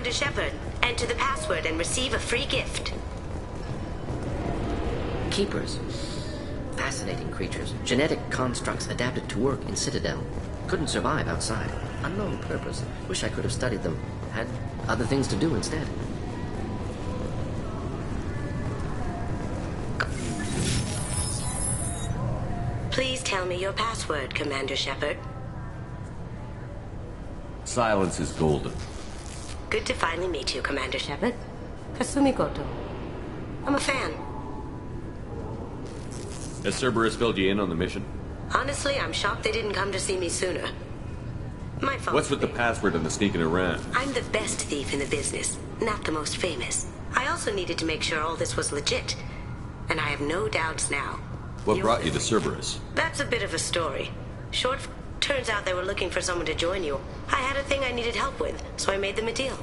Commander Shepard. Enter the password and receive a free gift. Keepers. Fascinating creatures. Genetic constructs adapted to work in Citadel. Couldn't survive outside. Unknown purpose. Wish I could have studied them. Had other things to do instead. Please tell me your password, Commander Shepard. Silence is golden. Good to finally meet you, Commander Shepard. Kasumi Goto. I'm a fan. Has Cerberus filled you in on the mission? Honestly, I'm shocked they didn't come to see me sooner. My fault. What's with the password and the sneaking around? I'm the best thief in the business, not the most famous. I also needed to make sure all this was legit. And I have no doubts now. What brought you to Cerberus? That's a bit of a story. Turns out they were looking for someone to join you. I had a thing I needed help with, so I made them a deal.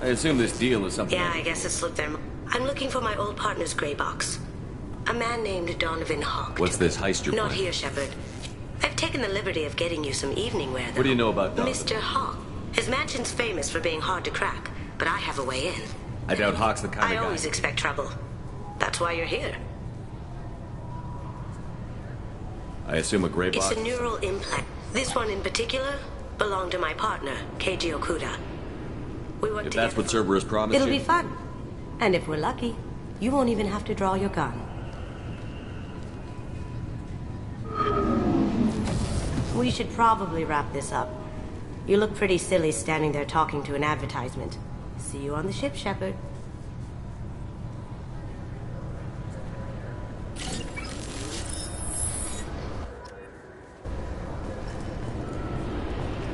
I assume this deal is something... Yeah, I guess it slipped their... I'm looking for my old partner's gray box. A man named Donovan Hawk. What's this heist you're Not planning? here, Shepard. I've taken the liberty of getting you some evening wear, though. What do you know about Donovan? Mr. Hawk. His mansion's famous for being hard to crack, but I have a way in. I doubt Hawk's the kind of guy... I always expect trouble. That's why you're here. I assume a gray box? It's a neural implant. This one in particular belonged to my partner, Keiji Okuda. We worked If together. that's what Cerberus promised It'll you... be fun. And if we're lucky, you won't even have to draw your gun. We should probably wrap this up. You look pretty silly standing there talking to an advertisement. See you on the ship, Shepard.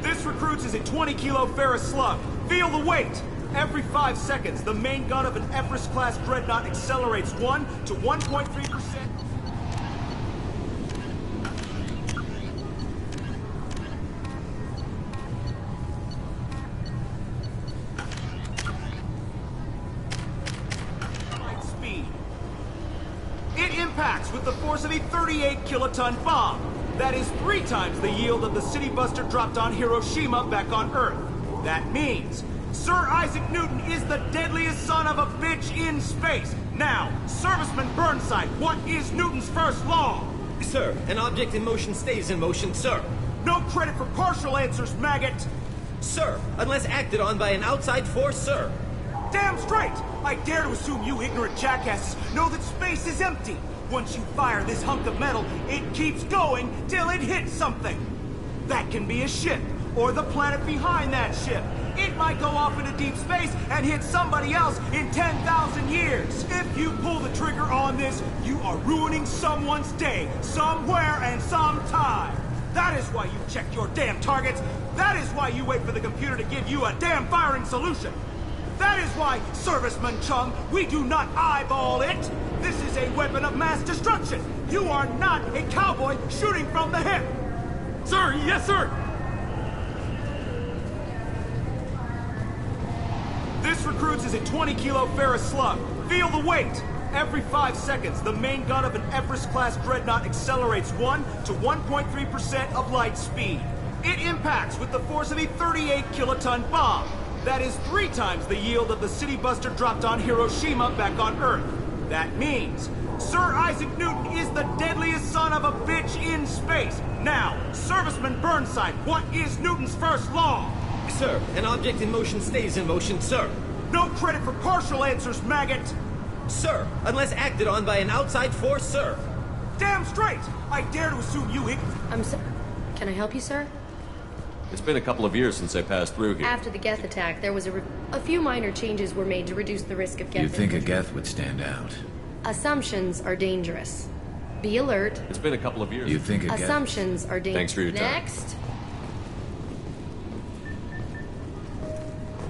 This recruits is a 20-kilo ferrous slug. Feel the weight! Every 5 seconds, the main gun of an Everest-class dreadnought accelerates 1 to 1.3%. Speed. It impacts with the force of a 38-kiloton bomb. That is 3 times the yield of the city buster dropped on Hiroshima back on Earth. That means Sir Isaac Newton is the deadliest son of a bitch in space. Now, Serviceman Burnside, what is Newton's first law? Sir, an object in motion stays in motion, sir. No credit for partial answers, maggot. Sir, unless acted on by an outside force, sir. Damn straight! I dare to assume you ignorant jackasses know that space is empty. Once you fire this hunk of metal, it keeps going till it hits something. That can be a ship, or the planet behind that ship. It might go off into deep space and hit somebody else in 10,000 years. If you pull the trigger on this, you are ruining someone's day, somewhere and sometime. That is why you check your damn targets. That is why you wait for the computer to give you a damn firing solution. That is why, Serviceman Chung, we do not eyeball it. This is a weapon of mass destruction. You are not a cowboy shooting from the hip. Sir, yes, sir. This recruits is a 20-kilo ferrous slug. Feel the weight. Every 5 seconds, the main gun of an Everest-class dreadnought accelerates 1 to 1.3% of light speed. It impacts with the force of a 38-kiloton bomb. That is 3 times the yield of the city buster dropped on Hiroshima back on Earth. That means Sir Isaac Newton is the deadliest son of a bitch in space. Now, Serviceman Burnside, what is Newton's first law? Sir, an object in motion stays in motion, sir. No credit for partial answers, maggot. Sir, unless acted on by an outside force, sir. Damn straight! I dare to assume you I'm so... Can I help you, sir? It's been a couple of years since I passed through here. After the Geth attack, there was a few minor changes were made to reduce the risk of Geth. You think a Geth would stand out? Assumptions are dangerous. Be alert. It's been a couple of years. You think a Geth... Assumptions are dangerous. Thanks for your time. Next.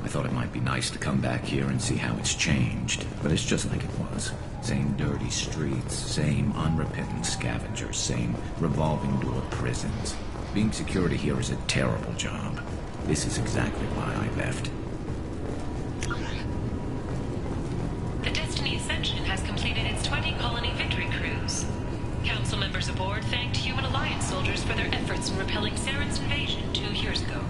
I thought it might be nice to come back here and see how it's changed, but it's just like it was. Same dirty streets, same unrepentant scavengers, same revolving door prisons. Being security here is a terrible job. This is exactly why I left. The Destiny Ascension has completed its 20-colony victory cruise. Council members aboard thanked human Alliance soldiers for their efforts in repelling Saren's invasion 2 years ago.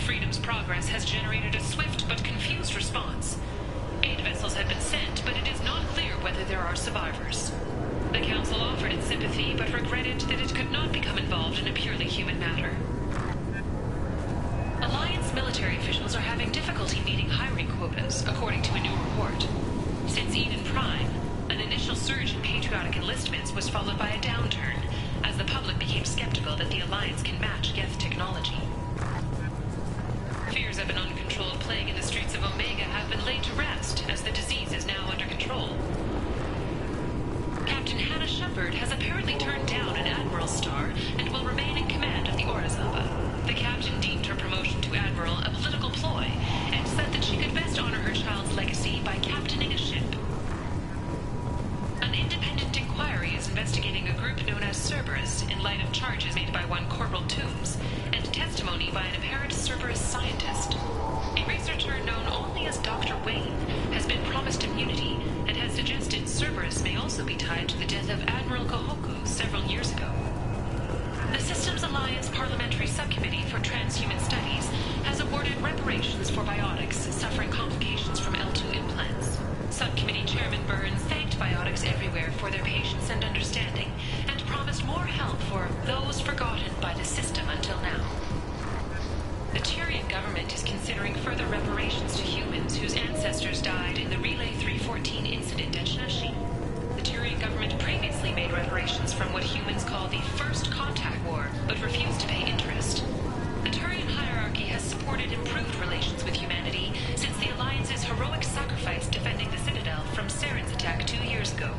Freedom's progress has generated a swift but confused response. Aid vessels have been sent, but it is not clear whether there are survivors. The Council offered its sympathy, but regretted that it could not become involved in a purely human matter. Alliance military officials are having difficulty meeting hiring quotas, according to a new report. Since Eden Prime, an initial surge in patriotic enlistments was followed by a downturn, as the public became skeptical that the Alliance can match Geth technology. Fears of an uncontrolled plague in the streets of Omega have been laid to rest, as the disease is now under control. Captain Hannah Shepard has apparently turned down an Admiral's star and will remain in command of the Orizaba. The captain deemed her promotion to Admiral a political ploy, and said that she could best honor her child's legacy by captaining a ship. An independent inquiry is investigating a group known as Cerberus in light of charges made by one Corporal Toombs, and testimony by an apparent Cerberus scientist. A researcher known only as Dr. Wayne has been promised immunity and has suggested Cerberus may also be tied to the death of Admiral Kohoku several years ago. The Systems Alliance Parliamentary Subcommittee for Transhuman Studies has awarded reparations for biotics suffering complications from L2 implants. Subcommittee Chairman Burns thanked biotics everywhere for their patience and understanding, and promised more help for those forgotten by the system until now. The Tyrian government is considering further reparations to humans whose ancestors died in the Relay 314 incident at Shashi. The Tyrian government previously made reparations from what humans call the First Contact War, but refused to pay interest. The Turian hierarchy has supported improved relations with humanity since the Alliance's heroic sacrifice defending the Citadel from Saren's attack 2 years ago.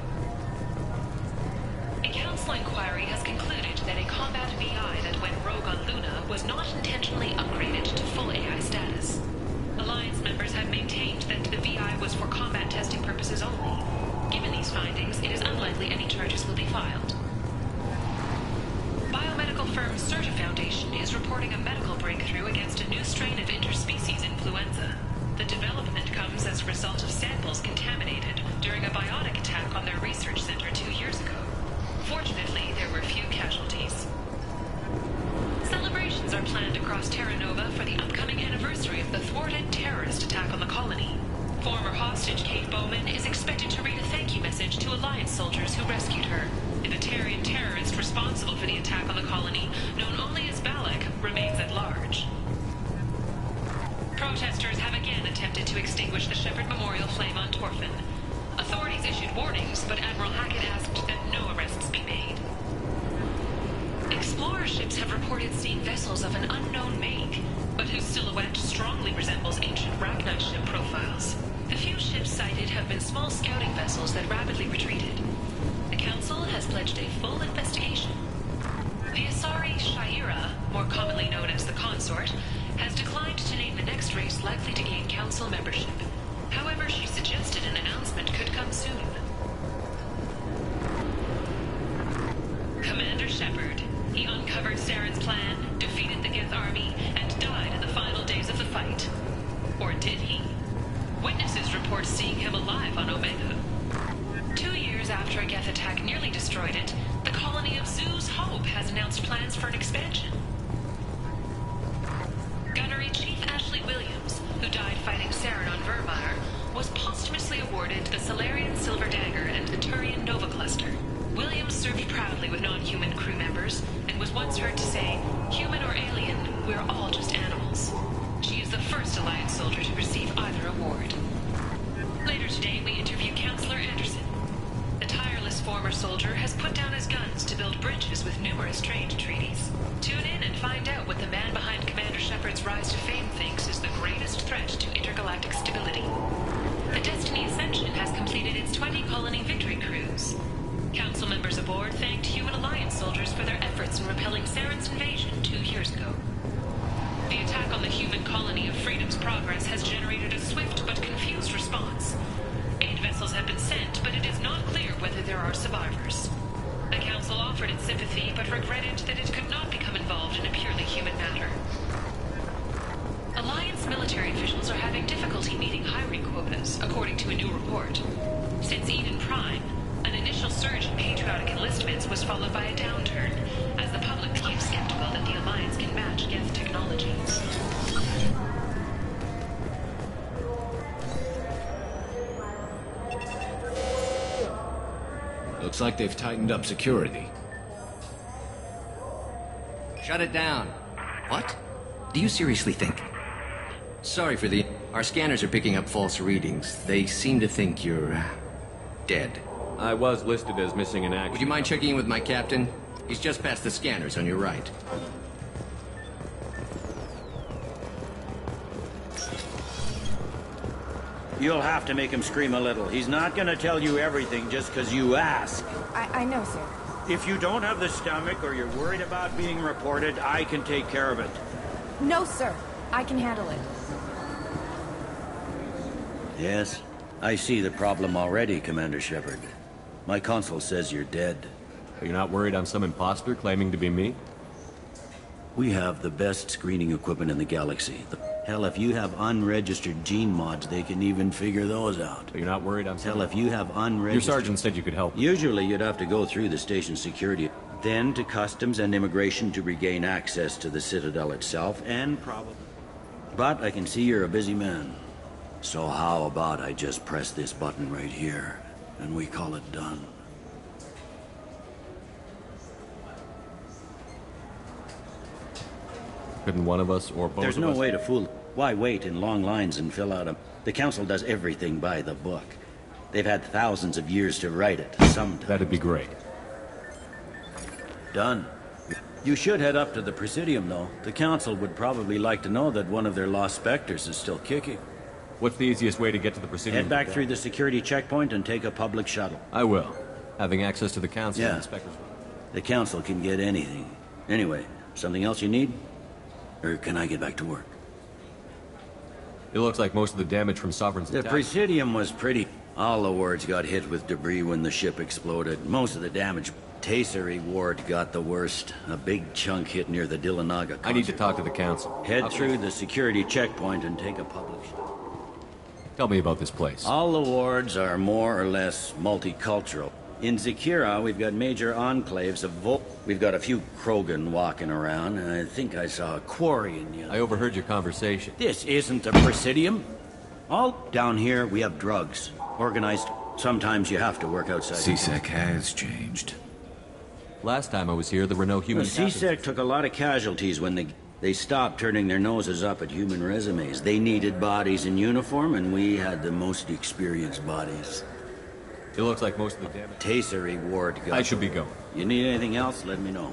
A council inquiry has concluded that a combat VI that went rogue on Luna was not intentionally upgraded to full AI status. Alliance members have maintained that the VI was for combat testing purposes only. Given these findings, it is unlikely any charges will be filed. Biomedical firm Certa Foundation is reporting a medical breakthrough against a new strain of interspecies influenza. The development comes as a result of samples contaminated during a biotic attack on their research center 2 years ago. Fortunately, there were few casualties. Celebrations are planned across Terra Nova for the upcoming anniversary of the thwarted terrorist attack on the colony. Former hostage Kate Bowman is expected to read a thank you message to Alliance soldiers who rescued her. The Batarian terrorist responsible for the attack on the colony, known only as Balak, remains at large. Protesters have again attempted to extinguish the Shepard Memorial flame on Torfin. Authorities issued warnings, but Admiral Hackett asked that no arrests be made. Explorer ships have reported seeing vessels of an unknown make, but whose silhouette strongly resembles ancient Ragnar ship profiles. The few ships sighted have been small scouting vessels that rapidly retreated. The Council has pledged a full investigation. The Asari Shaira, more commonly known as the Consort, has declined to name the next race likely to gain Council membership. However, she suggested an announcement could come soon. Commander Shepard. He uncovered Saren's plan, defeated the Geth army, and died in the final days of the fight. Or did he? Witnesses report seeing him alive on Omega. 2 years after a Geth attack nearly destroyed it, the colony of Zoo's Hope has announced plans for an expansion. Gunnery Chief Ashley Williams, who died fighting Saren on Vermeer, was posthumously awarded the Solarian Silver Dagger and the Turian Nova Cluster. Williams served proudly with non-human crew members, and was once heard to say, "Human or alien, we're all just animals." She is the first Alliance soldier to receive either award. Later today, we interview Counselor Anderson. The tireless former soldier has put down his guns to build bridges with numerous trade treaties. Tune in and find out what the man behind Commander Shepard's rise to fame thinks is the greatest threat to intergalactic stability. The Destiny Ascension has completed its 20-colony victory cruise. Council members aboard thanked human Alliance soldiers for their efforts in repelling Saren's invasion 2 years ago. The attack on the human colony of Freedom's Progress has generated a swift but confused response. Aid vessels have been sent, but it is not clear whether there are survivors. The Council offered its sympathy, but regretted that it could not become involved in a purely human matter. Alliance military officials are having difficulty meeting hiring quotas, according to a new report. Since Eden Prime, an initial surge in patriotic enlistments was followed by a downturn, as the public became skeptical that the Alliance can match Geth technologies. Looks like they've tightened up security. Shut it down. What? Do you seriously think? Sorry for the... Our scanners are picking up false readings. They seem to think you're... dead. I was listed as missing in action. Would you mind checking in with my captain? He's just past the scanners on your right. You'll have to make him scream a little. He's not gonna tell you everything just because you ask. I know, sir. If you don't have the stomach or you're worried about being reported, I can take care of it. No, sir. I can handle it. Yes, I see the problem already, Commander Shepard. My console says you're dead. Are you not worried I'm some imposter claiming to be me? We have the best screening equipment in the galaxy. Hell, if you have unregistered gene mods, they can even figure those out. Are you not worried I'm some... Hell, if you have unregistered... Your sergeant said you could help. Usually you'd have to go through the station security, then to customs and immigration to regain access to the Citadel itself, and probably... But I can see you're a busy man. So how about I just press this button right here, and we call it done? Couldn't one of us or both There's of no us... way to fool... Why wait in long lines and fill out a... The Council does everything by the book. They've had thousands of years to write it, sometimes. That'd be great. Done. You should head up to the Presidium, though. The Council would probably like to know that one of their lost specters is still kicking. What's the easiest way to get to the Presidium? Head back through the security checkpoint and take a public shuttle. I will. Having access to the Council and Yeah. inspectors... The Council can get anything. Anyway, something else you need? Or can I get back to work? It looks like most of the damage from Sovereign's The attack... Presidium was pretty... All the wards got hit with debris when the ship exploded. Most of the damage... Tasery Ward got the worst. A big chunk hit near the Dillanaga concert. I need to talk to the Council. Head through the security checkpoint and take a public shuttle. Tell me about this place. All the wards are more or less multicultural. In Zakira, we've got major enclaves of We've got a few Krogan walking around, and I think I saw a quarry in the... I overheard your conversation. This isn't a Presidium. All down here, we have drugs. Organized. Sometimes you have to work outside. CSEC has changed. Last time I was here, there were no human... CSEC took a lot of casualties when they stopped turning their noses up at human resumes. They needed bodies in uniform, and we had the most experienced bodies. It looks like most of the damage... Tasery Ward got... I should be going. You need anything else, let me know.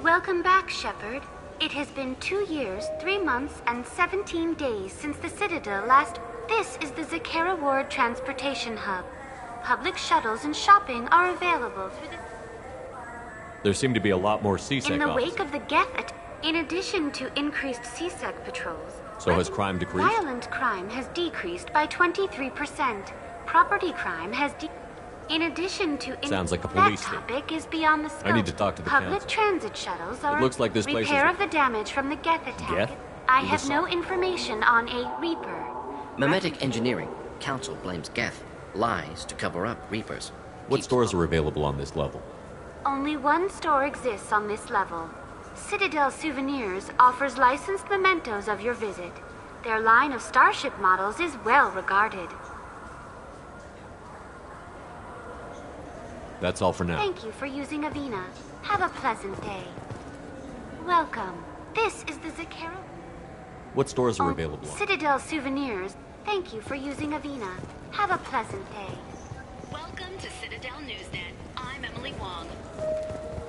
Welcome back, Shepard. It has been 2 years, 3 months, and 17 days since the Citadel last... This is the Zakera Ward Transportation Hub. Public shuttles and shopping are available through the... There seem to be a lot more CSEC In the officers. wake of the Geth attack, in addition to increased CSEC patrols... So has crime decreased? Violent crime has decreased by 23%. Property crime has In addition to... Sounds like a police That topic is beyond the scope. I need to talk to the Public Council. transit shuttles are... It looks like this place is... Repair of the damage from the Geth attack. Geth? I Who have the no information on a Reaper. Memetic engineering. Council blames Geth. Lies to cover up Reapers. What stores are available on this level? Only one store exists on this level. Citadel Souvenirs offers licensed mementos of your visit. Their line of starship models is well regarded. That's all for now. Thank you for using Avina. Have a pleasant day. Welcome. This is the Zakera... What stores are available on? Citadel Souvenirs. Thank you for using Avina. Have a pleasant day. Welcome to Citadel Newsnet. I'm Emily Wong.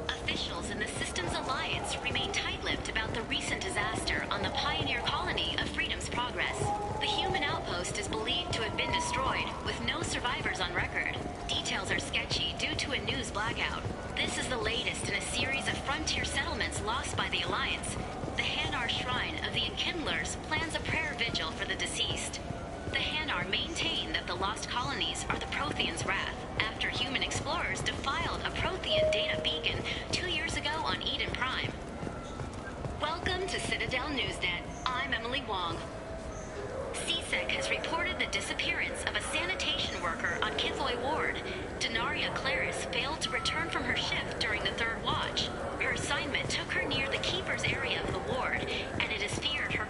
Officials in the Systems Alliance remain tight-lipped about the recent disaster on the pioneer colony of Freedom's Progress. The human outpost is believed to have been destroyed, with no survivors on record. Details are sketchy due to a news blackout. This is the latest in a series of frontier settlements lost by the Alliance. The Hanar Shrine of the Enkindlers plans a prayer vigil for the deceased. The Hanar maintain that the lost colonies are the Protheans' wrath after human explorers defiled a Prothean data beacon 2 years ago on Eden Prime. Welcome to Citadel Newsnet. I'm Emily Wong. CSEC has reported the disappearance of a sanitation worker on Kithoy Ward. Denaria Claris failed to return from her shift during the third watch. Her assignment took her near the Keeper's area of the ward, and it is feared her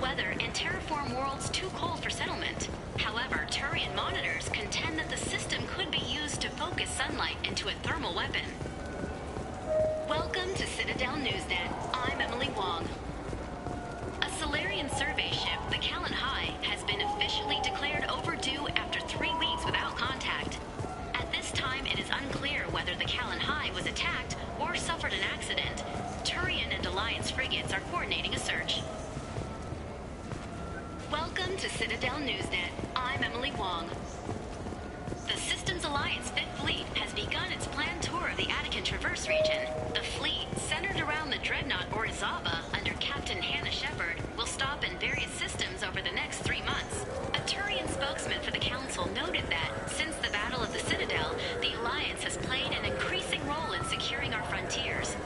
weather and terraform worlds too cold for settlement. However, Turian monitors contend that the system could be used to focus sunlight into a thermal weapon. Welcome to Citadel Newsnet. I'm Emily Wong. A Solarian survey ship, the Callan High, has been officially declared overdue after 3 weeks without contact. At this time, it is unclear whether the Callan High was attacked or suffered an accident. Turian and Alliance frigates are coordinating a search. Welcome to Citadel Newsnet. I'm Emily Wong. The Systems Alliance 5th Fleet has begun its planned tour of the Attican Traverse region. The fleet, centered around the dreadnought Orizaba under Captain Hannah Shepard, will stop in various systems over the next 3 months. A Turian spokesman for the Council noted that, since the Battle of the Citadel, the Alliance has played an increasing role in securing our frontiers.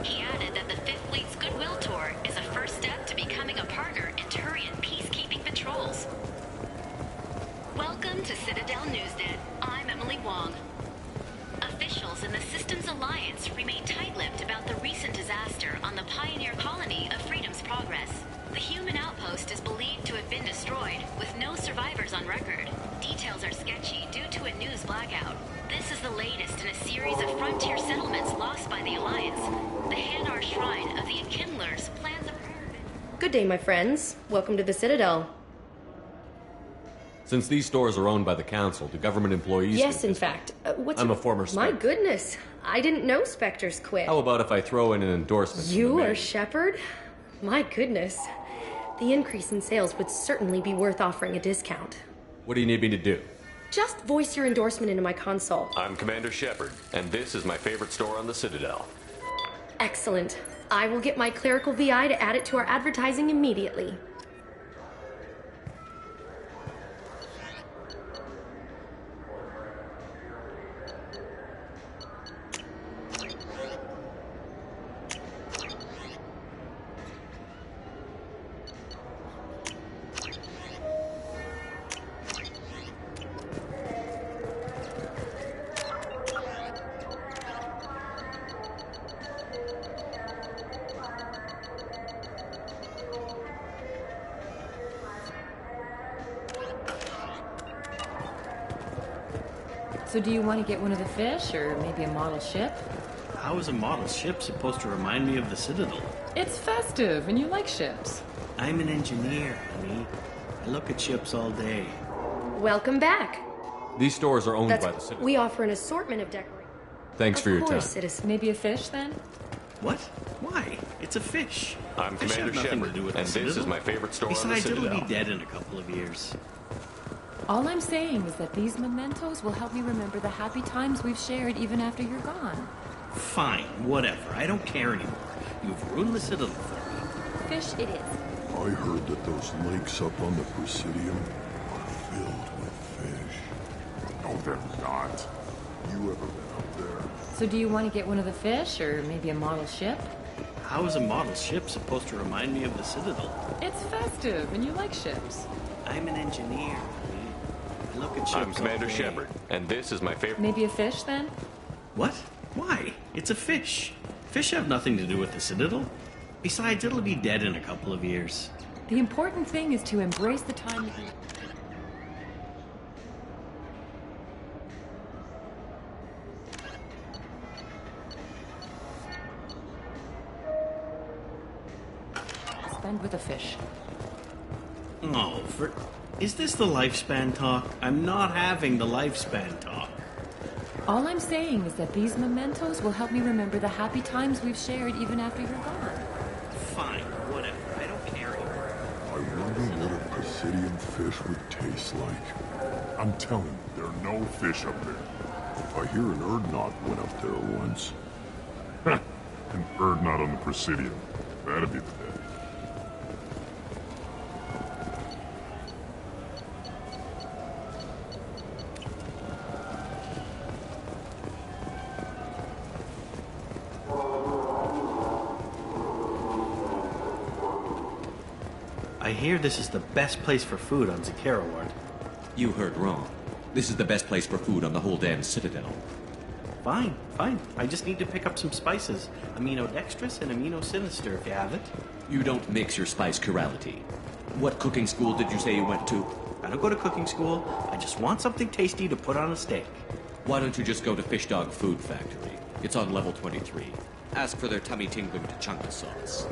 He added that the 5th Fleet's Goodwill Tour is a first step to becoming a partner in Turian peacekeeping patrols. Welcome to Citadel Newsnet. I'm Emily Wong. Officials in the Systems Alliance remain tight-lipped about the recent disaster on the pioneer colony of Freedom's Progress. The human outpost is believed to have been destroyed, with no survivors on record. Details are sketchy due to a news blackout. This is the latest in a series of frontier settlements lost by the Alliance. The Hanar Shrine of the Enkindlers plans a... Good day, my friends. Welcome to the Citadel. Since these stores are owned by the Council, do government employees... Yes, in fact. I'm a former Spectre. My goodness. I didn't know Spectres quit. How about if I throw in an endorsement? You are Shepard? My goodness. The increase in sales would certainly be worth offering a discount. What do you need me to do? Just voice your endorsement into my console. I'm Commander Shepard, and this is my favorite store on the Citadel. Excellent. I will get my clerical VI to add it to our advertising immediately. So do you want to get one of the fish, or maybe a model ship? How is a model ship supposed to remind me of the Citadel? It's festive, and you like ships. I'm an engineer, honey. I look at ships all day. Welcome back. These stores are owned by the Citadel. We offer an assortment of decorations. Thanks for your time. Citizen. Maybe a fish, then? What? Why? It's a fish. I'm Fish Commander have nothing Shepard, to do with and the this is Citadel. my favorite store on the Besides, Citadel. it'll be dead in a couple of years. All I'm saying is that these mementos will help me remember the happy times we've shared even after you're gone. Fine, whatever. I don't care anymore. You've ruined the Citadel for me. Fish it is. I heard that those lakes up on the Presidium are filled with fish. No, they're not. You ever been up there? So do you want to get one of the fish, or maybe a model ship? How is a model ship supposed to remind me of the Citadel? It's festive, and you like ships. I'm an engineer, honey. I look at ships I'm Commander all day. Shepard, and this is my favorite... Maybe a fish, then? What? Why? It's a fish. Fish have nothing to do with the Citadel. Besides, it'll be dead in a couple of years. The important thing is to embrace the time... Spend with a fish. Oh, is this the lifespan talk? I'm not having the lifespan talk. All I'm saying is that these mementos will help me remember the happy times we've shared even after you're gone. Fine, whatever. I don't care anymore. I wonder what a Presidium fish would taste like. I'm telling you, there are no fish up there. I hear an Urdnot went up there once. An Urdnot on the Presidium. That'd be the day. I hear this is the best place for food on Zakera Ward. You heard wrong. This is the best place for food on the whole damn Citadel. Fine, fine. I just need to pick up some spices. Amino dextrous and amino sinister if you have it. You don't mix your spice chirality. What cooking school did you say you went to? I don't go to cooking school. I just want something tasty to put on a steak. Why don't you just go to Fish Dog Food Factory? It's on level 23. Ask for their tummy-tingling tachanka sauce.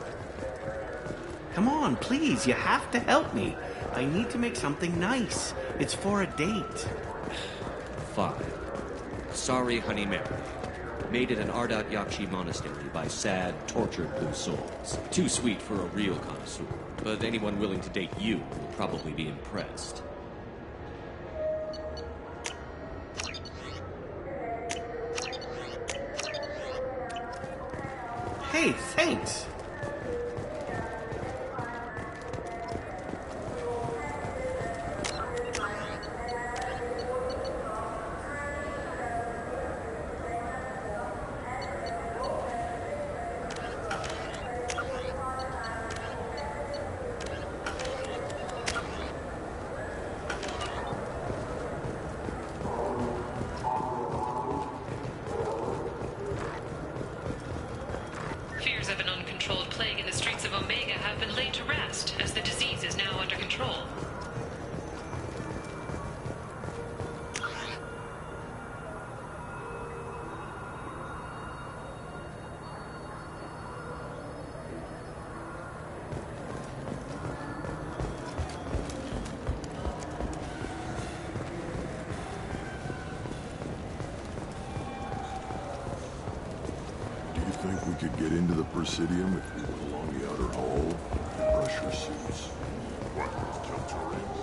Come on, please, you have to help me. I need to make something nice. It's for a date. Fine. Sorry, Honey Mary. Made at an Ardat Yakshi monastery by sad, tortured blue souls. Too sweet for a real connoisseur. But anyone willing to date you will probably be impressed. Hey, thanks. Fears of an uncontrolled plague in the streets of Omega have been laid to rest, as the disease is now under control. Do you think we could get into the Presidium if we went along the outer hall? Pressure suits. What? Kill Turians?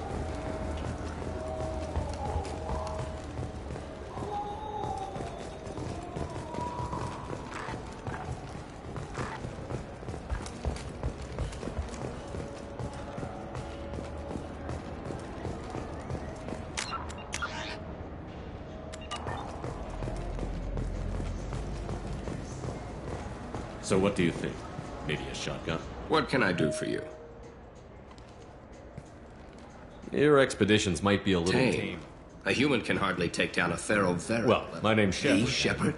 So what do you think? Maybe a shotgun? What can I do for you? Your expeditions might be a little Tame. tame. A human can hardly take down a Pharaoh Vera. Well, my name's Shepard. Me, Shepard?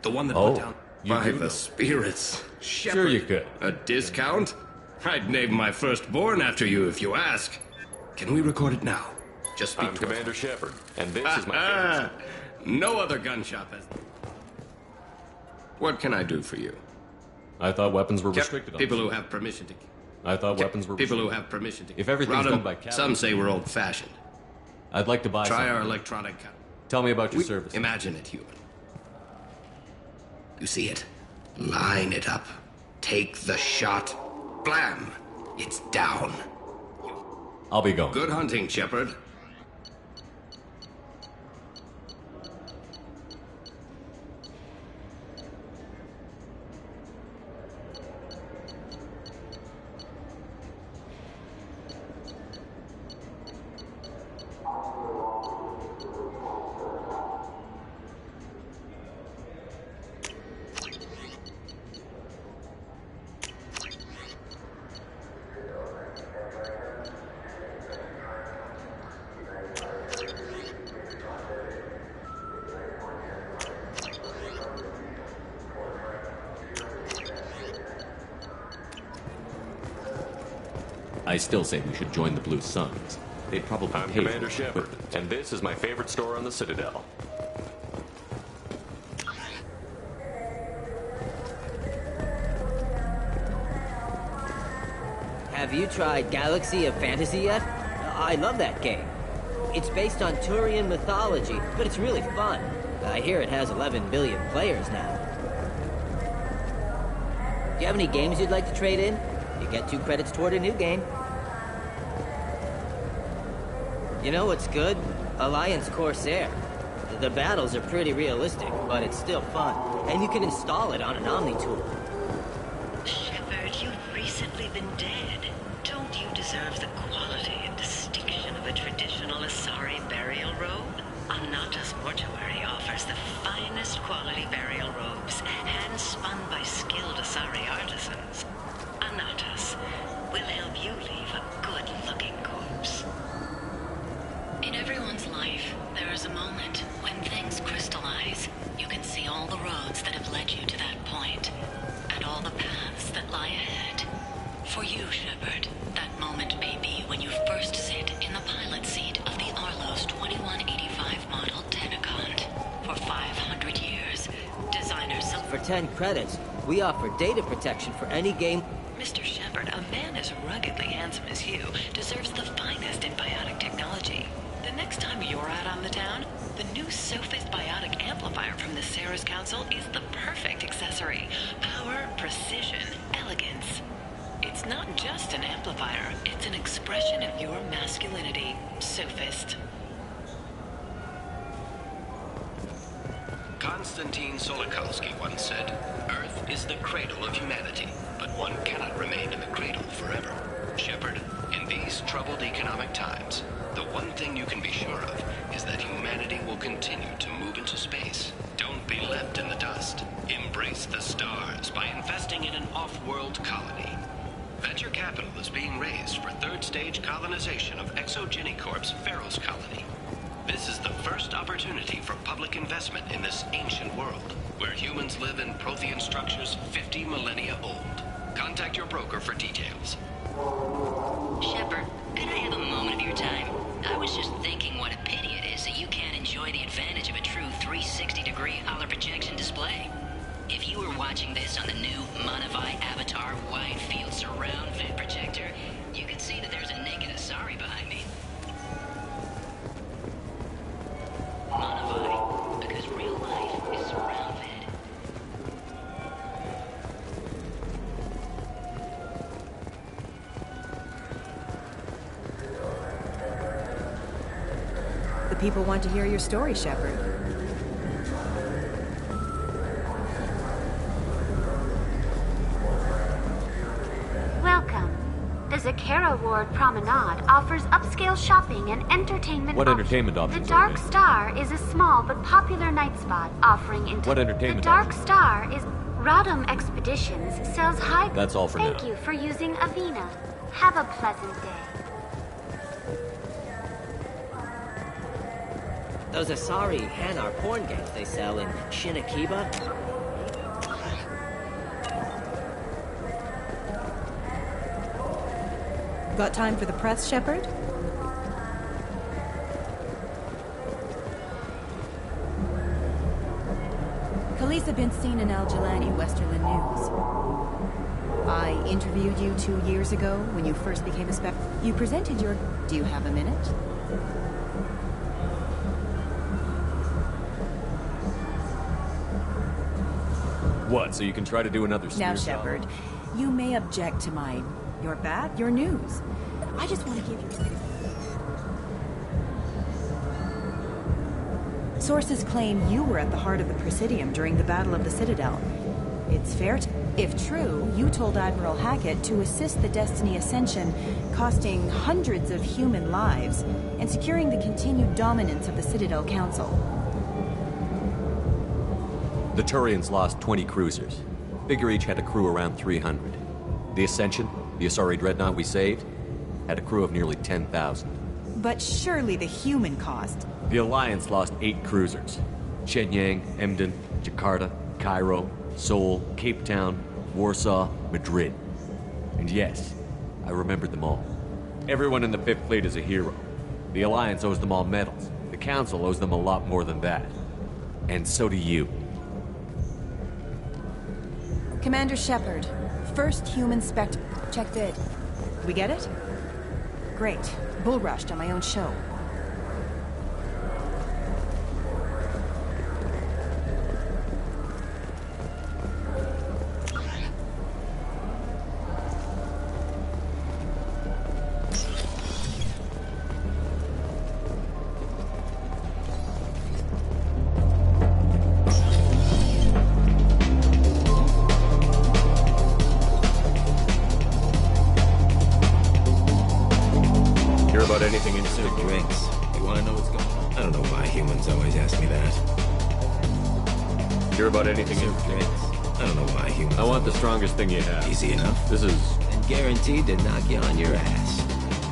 The one that Oh, put down... you By do the know. spirits. Shepard. Sure you could. A discount? I'd name my firstborn after you if you ask. Can we record it now? Just speak I'm to us. Commander Shepard, and this is my favorite. No other gun shop has... What can I do for you? I thought weapons were restricted on People this who ship. have permission to... I thought weapons were People who restricted. have permission to... If everything's Route 'em. done by cavalry... Some say we're old-fashioned. I'd like to buy Try something. our electronic... Tell me about your service. Imagine it, human. You see it? Line it up. Take the shot. Blam! It's down. I'll be going. Good hunting, Shepard. I still say we should join the Blue Suns. They'd probably I'm pay Commander for Shepard, equipment. and this is my favorite store on the Citadel. Have you tried Galaxy of Fantasy yet? I love that game. It's based on Turian mythology, but it's really fun. I hear it has 11 billion players now. Do you have any games you'd like to trade in? You get 2 credits toward a new game. You know what's good? Alliance Corsair. The battles are pretty realistic, but it's still fun. And you can install it on an Omni tool. Shepard, you've recently been dead. Don't you deserve the quality and distinction of a traditional Asari burial robe? Anata's Mortuary offers the finest quality burial robes, hand-spun by skilled Asari artisans. Anatas will help you leave a good-looking corpse. In everyone's life, there is a moment when things crystallize. You can see all the roads that have led you to that point, and all the paths that lie ahead. For you, Shepard, that moment may be 10 credits. We offer data protection for any game. Mr. Shepard, a man as ruggedly handsome as you deserves the finest in biotic technology. The next time you're out on the town, the new Sophist biotic amplifier from the Sarah's Council is the perfect accessory. Power, precision, elegance. It's not just an amplifier, it's an expression of your masculinity, Sophist. Konstantin Solokowski once said, Earth is the cradle of humanity, but one cannot remain in the cradle forever. Shepard, in these troubled economic times, the one thing you can be sure of is that humanity will continue to move into space. Don't be left in the dust. Embrace the stars by investing in an off-world colony. Venture capital is being raised for third-stage colonization of Exogeny Corp's Pharaoh's colony. This is the first opportunity for public investment in this ancient world, where humans live in Prothean structures 50 millennia old. Contact your broker for details. Shepard, could I have a moment of your time? I was just thinking what a pity it is that you can't enjoy the advantage of a true 360-degree color projection display. If you were watching this on the new Monavai Avatar wide field surround vid projector, you could see that there's a naked Asari behind me. Monavai, because real life is surround vid. The people want to hear your story, Shepard. Welcome. The Zakara Ward Promenade offers upscale shopping and entertainment What options. entertainment options The are Dark there? Star is a small but popular night spot offering What entertainment The Dark options? Star is Rodham Expeditions sells high. That's all for now. Thank you for using Avena. Have a pleasant day. Those Asari Hanar porn games they sell in Shinakiba. Got time for the press, Shepard? Khaleesa been seen in Al Jalani, Westerland News. I interviewed you 2 years ago when you first became a spec. You presented your... Do you have a minute? What, so you can try to do another smear Now, job? Shepard, you may object to my... Your bat, your news. I just want to give you... Sources claim you were at the heart of the Presidium during the Battle of the Citadel. It's fair to... If true, you told Admiral Hackett to assist the Destiny Ascension, costing hundreds of human lives, and securing the continued dominance of the Citadel Council. The Turians lost 20 cruisers. Figure each had a crew around 300. The Ascension, the Asari dreadnought we saved, had a crew of nearly 10,000. But surely the human cost. The Alliance lost 8 cruisers. Shenyang, Emden, Jakarta, Cairo, Seoul, Cape Town, Warsaw, Madrid. And yes, I remembered them all. Everyone in the Fifth Fleet is a hero. The Alliance owes them all medals. The Council owes them a lot more than that. And so do you. Commander Shepard, first human spect... Check vid. We get it? Great. Bull rushed on my own show. Anything interesting? Drinks. You want to know what's going on? I don't know why humans always ask me that. Hear about anything interesting? Drinks. I don't know why humans... I want the strongest thing you have. Easy enough. This is... And guaranteed to knock you on your ass.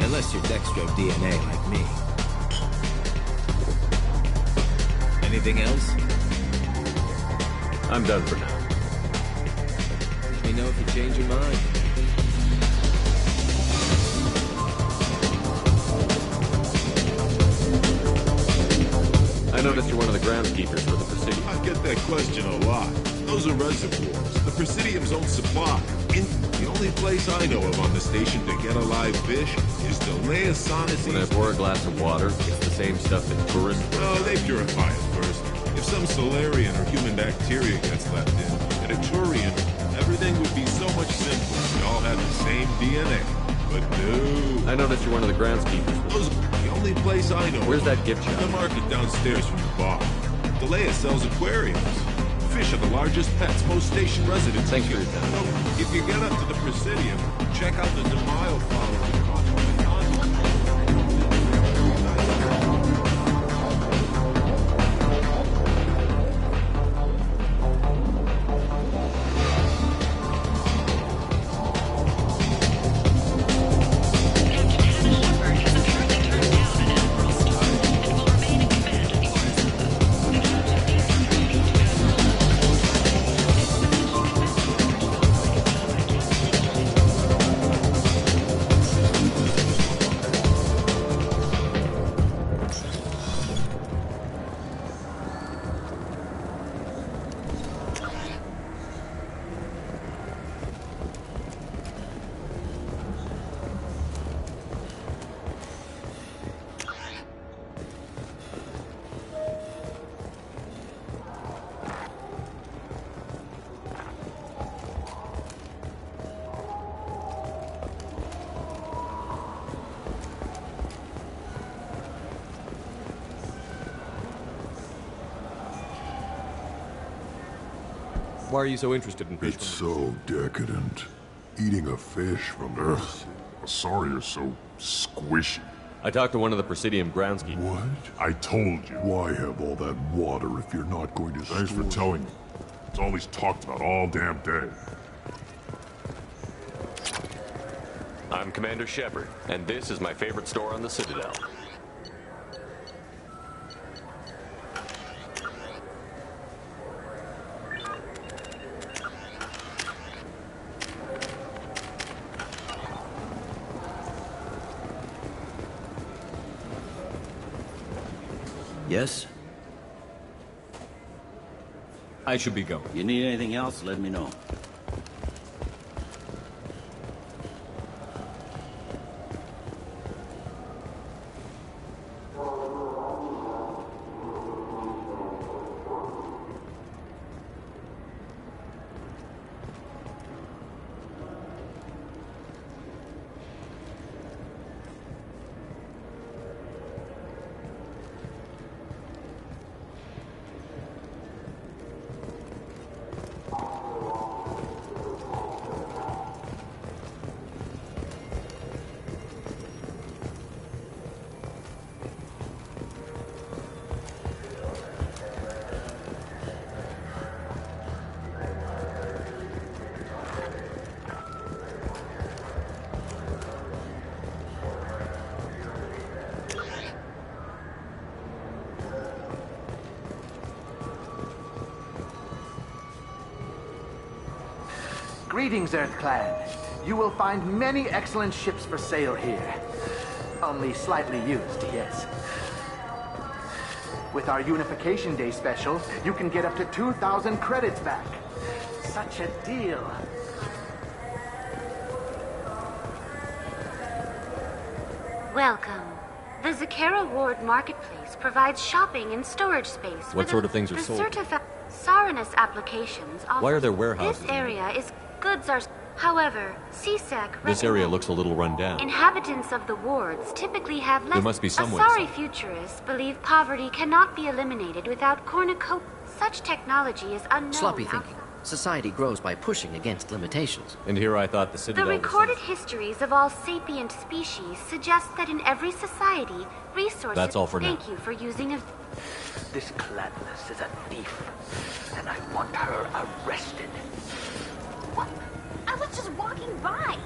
Unless you're Dextro DNA like me. Anything else? I'm done for now. Let me know if you change your mind. I noticed you're one of the groundskeepers for the Presidium. I get that question a lot. Those are reservoirs. The Presidium's own supply. The only place I know of on the station to get a live fish is the Leosanis. When I pour a glass of water, it's the same stuff that tourists... No, they purify it first. If some Solarian or human bacteria gets left in, and a Turian, everything would be so much simpler. We all had the same DNA. But no. I noticed you're one of the groundskeepers. Those are the only place I know. Where's that gift shop? The market downstairs from the bar. Delea sells aquariums. Fish are the largest pets most station residents. Thanks for your time. If you get up to the Presidium, check out the DeMaio following. Why are you so interested in fish? It's so decadent. Eating a fish from Earth. Sorry you're so squishy. I talked to one of the Presidium groundskeepers. What? I told you. Why have all that water if you're not going to Thanks for telling me. It's all he's talked about all damn day. I'm Commander Shepard, and this is my favorite store on the Citadel. Yes? I should be going. You need anything else, let me know. Greetings, Earth Clan. You will find many excellent ships for sale here. Only slightly used, yes. With our Unification Day special, you can get up to 2,000 credits back. Such a deal. Welcome. The Zakera Ward Marketplace provides shopping and storage space. What sort of things are sold? Sarinus applications offer. Why are there warehouses? This area is goods are. However, CSEC. This area looks a little run down. Inhabitants of the wards typically have less. There must be some way. Asari futurists believe poverty cannot be eliminated without cornucopia. Such technology is unknown. Sloppy thinking. Society grows by pushing against limitations. And here I thought the Citadel The was recorded histories of all sapient species suggest that in every society, resources... That's all for now. Thank you for using a... This Gladness is a thief, and I want her arrested. What? I was just walking by.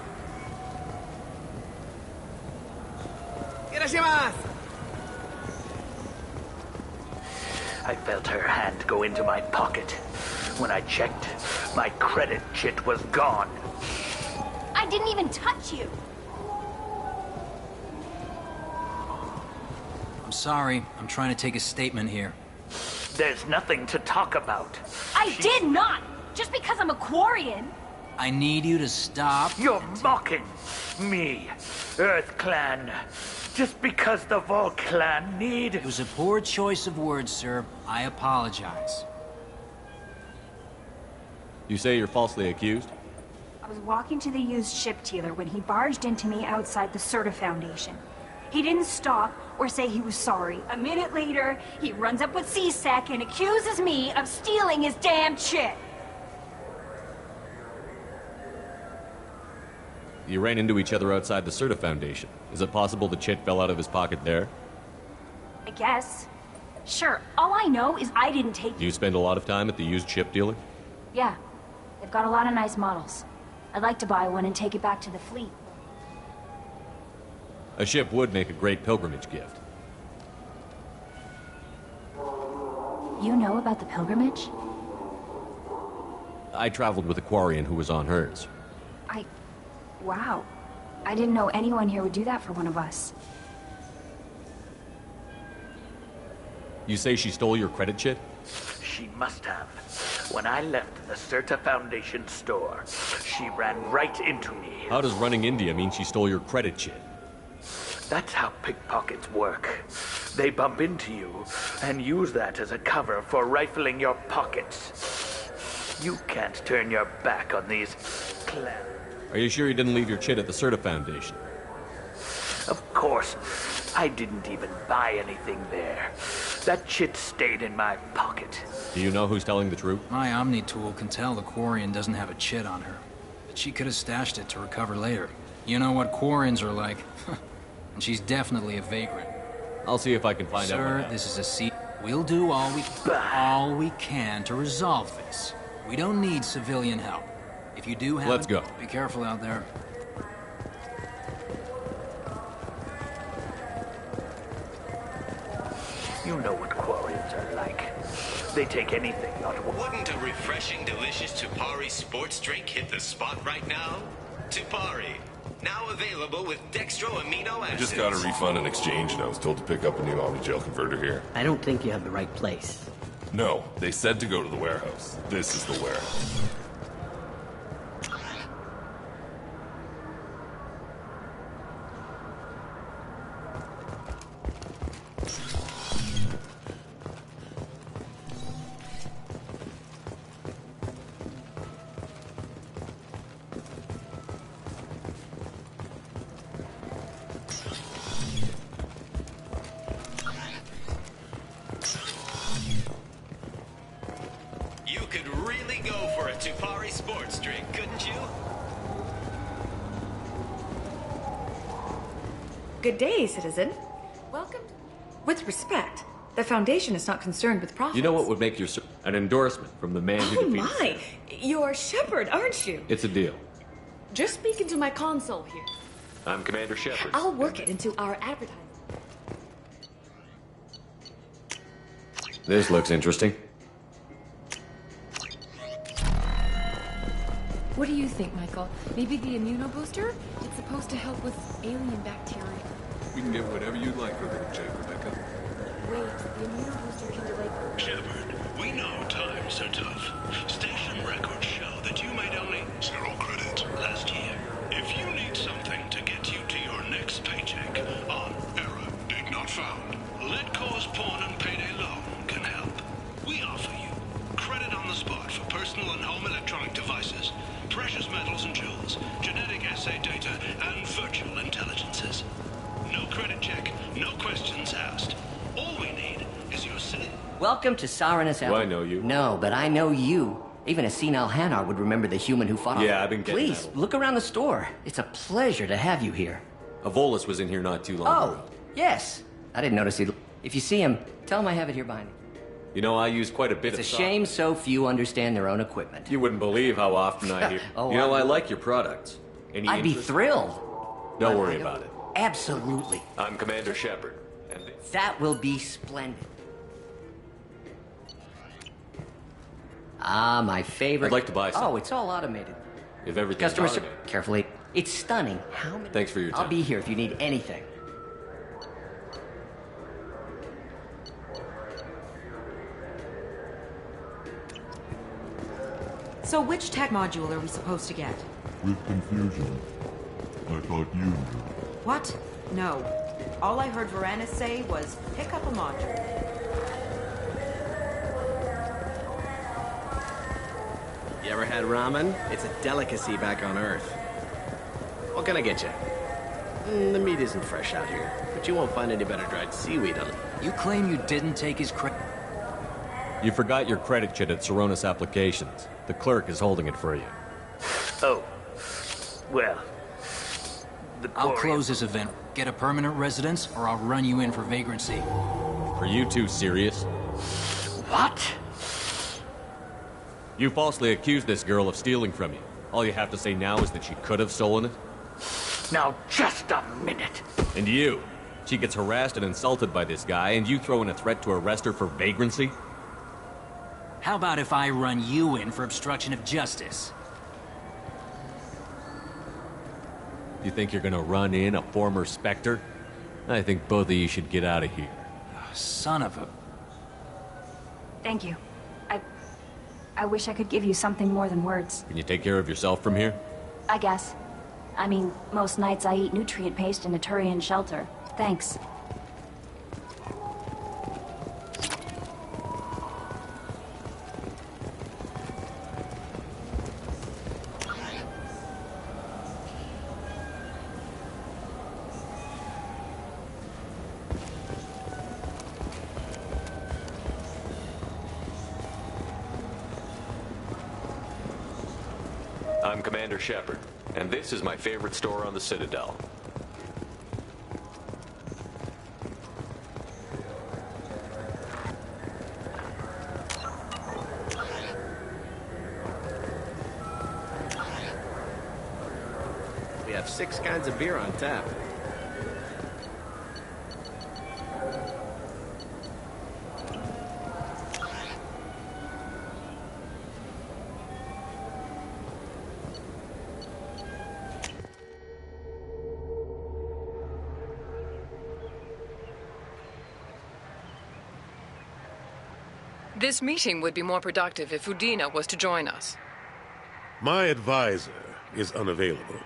I felt her hand go into my pocket. When I checked, my credit chit was gone. I didn't even touch you. I'm sorry. I'm trying to take a statement here. There's nothing to talk about. I did not! just because I'm a Quarian. I need you to stop. You're mocking me, Earth Clan. Just because the Vol Clan need... It was a poor choice of words, sir. I apologize. You say you're falsely accused? I was walking to the used ship dealer when he barged into me outside the Serta Foundation. He didn't stop or say he was sorry. A minute later, he runs up with C-Sec and accuses me of stealing his damn chit. You ran into each other outside the Serta Foundation. Is it possible the chit fell out of his pocket there? I guess. Sure, all I know is I didn't take... Do you spend a lot of time at the used ship dealer? Yeah, they've got a lot of nice models. I'd like to buy one and take it back to the fleet. A ship would make a great pilgrimage gift. You know about the pilgrimage? I traveled with a Quarian who was on hers. Wow. I didn't know anyone here would do that for one of us. You say she stole your credit chit? She must have. When I left the Serta Foundation store, she ran right into me. How does running into you mean she stole your credit chit? That's how pickpockets work. They bump into you and use that as a cover for rifling your pockets. You can't turn your back on these clans. Are you sure you didn't leave your chit at the Serta Foundation? Of course. I didn't even buy anything there. That chit stayed in my pocket. Do you know who's telling the truth? My Omni tool can tell the Quarian doesn't have a chit on her. But she could have stashed it to recover later. You know what Quarians are like. And she's definitely a vagrant. I'll see if I can find out what Sir, happened. this is a seat. We'll do all we can to resolve this. We don't need civilian help. If you do have Let's go. Be careful out there. You know what Quarians are like. They take anything not one. Wouldn't a refreshing, delicious Tupari sports drink hit the spot right now? Tupari, now available with dextro amino acids. I just got a refund and exchange, and I was told to pick up a new Omnigel converter here. I don't think you have the right place. No, they said to go to the warehouse. This is the warehouse. You could really go for a Tupari sports drink, couldn't you? Good day, citizen. Welcome. With respect, the Foundation is not concerned with profits. You know what would make your an endorsement from the man who Oh defeated my! You're Shepard, aren't you? It's a deal. Just speak into my console here. I'm Commander Shepard. I'll work it into our advertising. This looks interesting. What do you think, Michael? Maybe the immunobooster? It's supposed to help with alien bacteria. We can get whatever you'd like for a little Jake, Rebecca. Wait, the immunobooster can delay... Shepard, we know times are tough. Station records show that you made only 0 credit last year. If you need something to get you to your next paycheck on error, did not found, Let Cause Pawn and Payday Loan can help. We offer you credit on the spot for personal and home electronic devices, precious metals and jewels, genetic assay data, and virtual intelligences. No credit check, no questions asked. All we need is your city. Welcome to Saranus. Do I know you? No, but I know you. Even a senile Hanar would remember the human who fought. Yeah, I've been getting Please, that. look around the store. It's a pleasure to have you here. A Volus was in here not too long ago. Oh, yes. I didn't notice he... If you see him, tell him I have it here behind me. You know, I use quite a bit It's of a software. shame so few understand their own equipment. You wouldn't believe how often I hear... Oh, you know, I- I like your products. Any I'd be interest? thrilled. Don't worry about it. Absolutely. I'm Commander Shepard. And That will be splendid. Ah, my favorite. I'd like to buy some. Oh, it's all automated. if everything's Customer automated. carefully. It's stunning. How many? Thanks for your time. I'll be here if you need anything. So which tech module are we supposed to get? With confusion. I thought you knew. What? No. All I heard Varanus say was, pick up a module. You ever had ramen? It's a delicacy back on Earth. What can I get you? The meat isn't fresh out here, but you won't find any better dried seaweed on it. You claim you didn't take his credit? You forgot your credit kit at Saronis Applications. The clerk is holding it for you. Oh. Well. I'll close this event. Get a permanent residence, or I'll run you in for vagrancy. Are you two serious? What? You falsely accused this girl of stealing from you. All you have to say now is that she could have stolen it? Now, just a minute. And you? She gets harassed and insulted by this guy, and you throw in a threat to arrest her for vagrancy? How about if I run you in for obstruction of justice? You think you're gonna run in a former Spectre? I think both of you should get out of here. Son of a... Thank you. I wish I could give you something more than words. Can you take care of yourself from here? I guess. I mean, most nights I eat nutrient paste in a Turian shelter. Thanks. I'm Commander Shepard, and this is my favorite store on the Citadel. We have 6 kinds of beer on tap. This meeting would be more productive if Udina was to join us. My advisor is unavailable.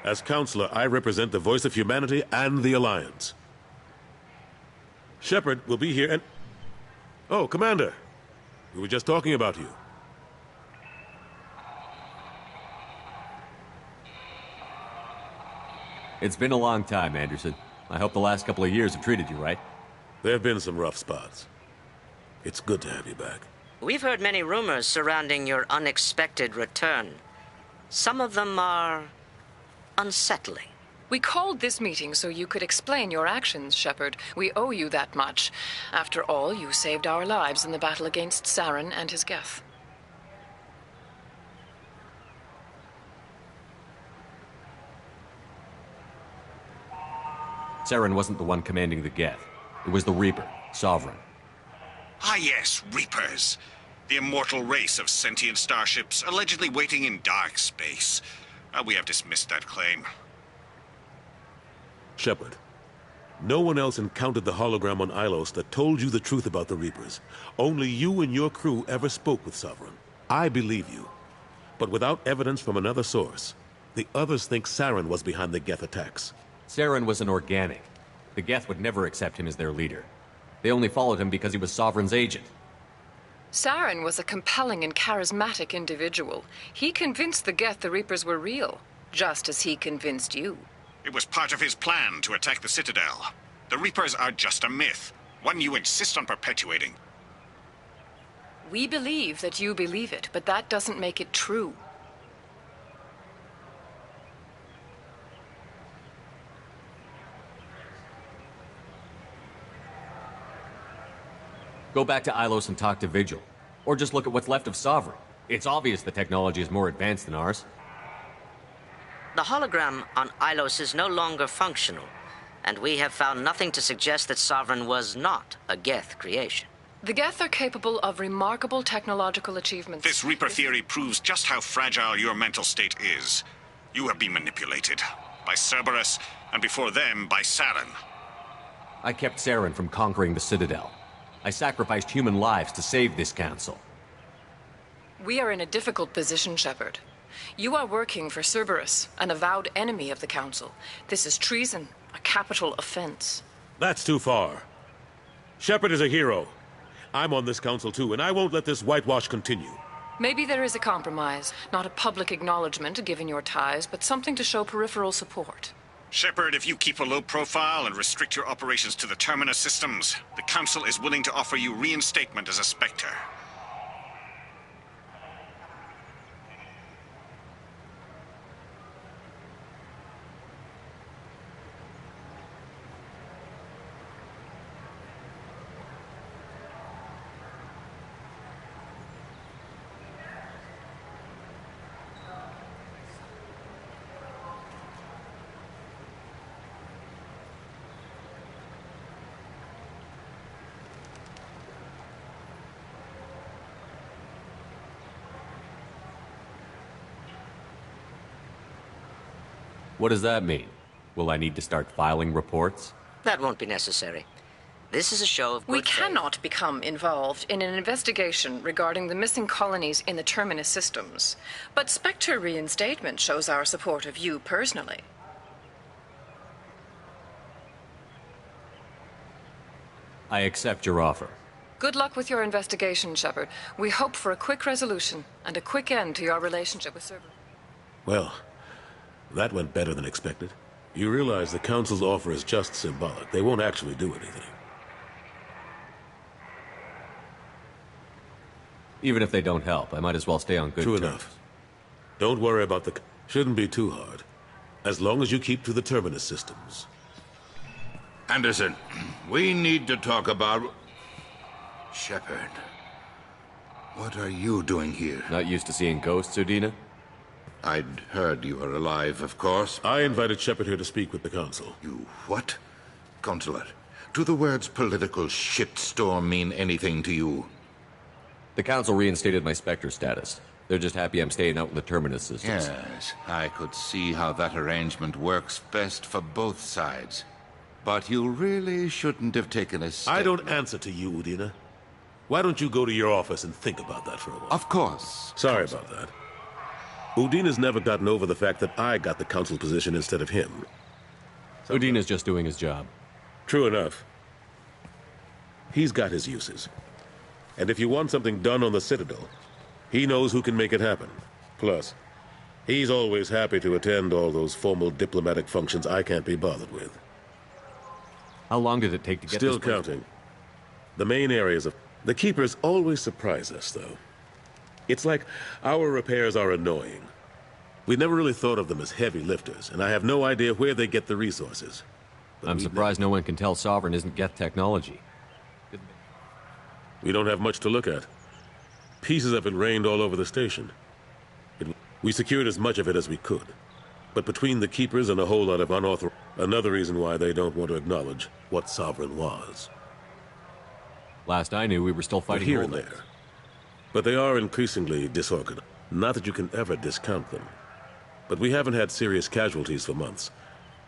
As counselor, I represent the voice of humanity and the Alliance. Shepard will be here and... Oh, Commander. We were just talking about you. It's been a long time, Anderson. I hope the last couple of years have treated you right. There have been some rough spots. It's good to have you back. We've heard many rumors surrounding your unexpected return. Some of them are unsettling. We called this meeting so you could explain your actions, Shepard. We owe you that much. After all, you saved our lives in the battle against Saren and his Geth. Saren wasn't the one commanding the Geth. It was the Reaper, Sovereign. Ah yes, Reapers. The immortal race of sentient starships allegedly waiting in dark space. We have dismissed that claim. Shepard, no one else encountered the hologram on Ilos that told you the truth about the Reapers. Only you and your crew ever spoke with Sovereign. I believe you. But without evidence from another source, the others think Saren was behind the Geth attacks. Saren was an organic. The Geth would never accept him as their leader. They only followed him because he was Sovereign's agent. Saren was a compelling and charismatic individual. He convinced the Geth the Reapers were real, just as he convinced you. It was part of his plan to attack the Citadel. The Reapers are just a myth, one you insist on perpetuating. We believe that you believe it, but that doesn't make it true. Go back to Ilos and talk to Vigil. Or just look at what's left of Sovereign. It's obvious the technology is more advanced than ours. The hologram on Ilos is no longer functional, and we have found nothing to suggest that Sovereign was not a Geth creation. The Geth are capable of remarkable technological achievements. This Reaper theory proves just how fragile your mental state is. You have been manipulated. By Cerberus, and before them, by Saren. I kept Saren from conquering the Citadel. I sacrificed human lives to save this council. We are in a difficult position, Shepard. You are working for Cerberus, an avowed enemy of the Council. This is treason, a capital offense. That's too far. Shepard is a hero. I'm on this council too, and I won't let this whitewash continue. Maybe there is a compromise. Not a public acknowledgement given your ties, but something to show peripheral support. Shepard, if you keep a low profile and restrict your operations to the Terminus systems, the Council is willing to offer you reinstatement as a Spectre. What does that mean? Will I need to start filing reports? That won't be necessary. This is a show of We good faith. cannot become involved in an investigation regarding the missing colonies in the Terminus systems. But Spectre reinstatement shows our support of you personally. I accept your offer. Good luck with your investigation, Shepard. We hope for a quick resolution and a quick end to your relationship with Cerberus. Well, that went better than expected. You realize the Council's offer is just symbolic. They won't actually do anything. Even if they don't help, I might as well stay on good terms. True enough. Don't worry about the... Shouldn't be too hard. As long as you keep to the Terminus systems. Anderson, we need to talk about... Shepard. What are you doing here? Not used to seeing ghosts, Udina? I'd heard you were alive, of course. I invited Shepard here to speak with the Council. You what? Consular, do the words political shitstorm mean anything to you? The Council reinstated my Spectre status. They're just happy I'm staying out in the Terminus systems. Yes, I could see how that arrangement works best for both sides. But you really shouldn't have taken a step... I don't answer to you, Udina. Why don't you go to your office and think about that for a while? Of course. Sorry about that. Udina's never gotten over the fact that I got the Council position instead of him. Udina's just doing his job. True enough. He's got his uses. And if you want something done on the Citadel, he knows who can make it happen. Plus, he's always happy to attend all those formal diplomatic functions I can't be bothered with. How long did it take to get Still this place? counting. The main areas of... The Keepers always surprise us, though. It's like our repairs are annoying. We never really thought of them as heavy lifters, and I have no idea where they get the resources. But I'm surprised no one can tell Sovereign isn't Geth technology. We don't have much to look at. Pieces of it rained all over the station. We secured as much of it as we could. But between the Keepers and a whole lot of unauthorized... Another reason why they don't want to acknowledge what Sovereign was. Last I knew, we were still fighting here and holdouts. there. But they are increasingly disorganized. Not that you can ever discount them. But we haven't had serious casualties for months.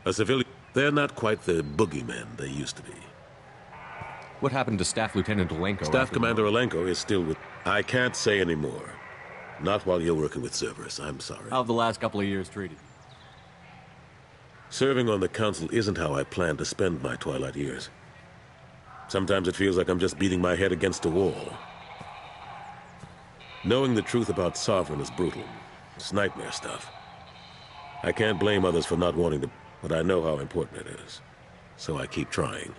A civilian... They're not quite the boogeymen they used to be. What happened to Staff Lieutenant Alenko? Staff Commander Alenko is still with... I can't say any more. Not while you're working with Cerberus, I'm sorry. How have the last couple of years treated you? Serving on the Council isn't how I plan to spend my twilight years. Sometimes it feels like I'm just beating my head against a wall. Knowing the truth about Sovereign is brutal. It's nightmare stuff. I can't blame others for not wanting to, but I know how important it is. So I keep trying.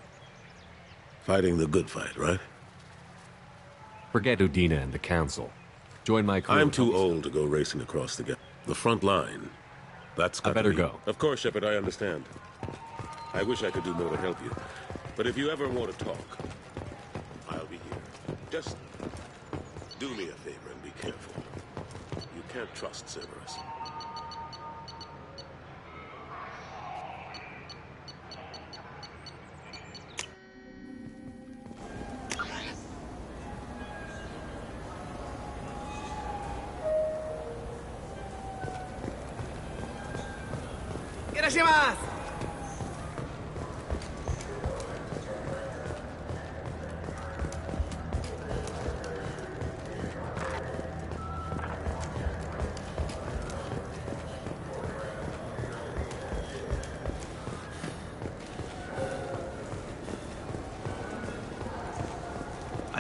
Fighting the good fight, right? Forget Udina and the Council. Join my crew. I'm too old to go racing across the front line. That's got I better to be... go. Of course, Shepard, I understand. I wish I could do more to help you. But if you ever want to talk, I'll be here. Just do me a favor and be careful. You can't trust Cerberus.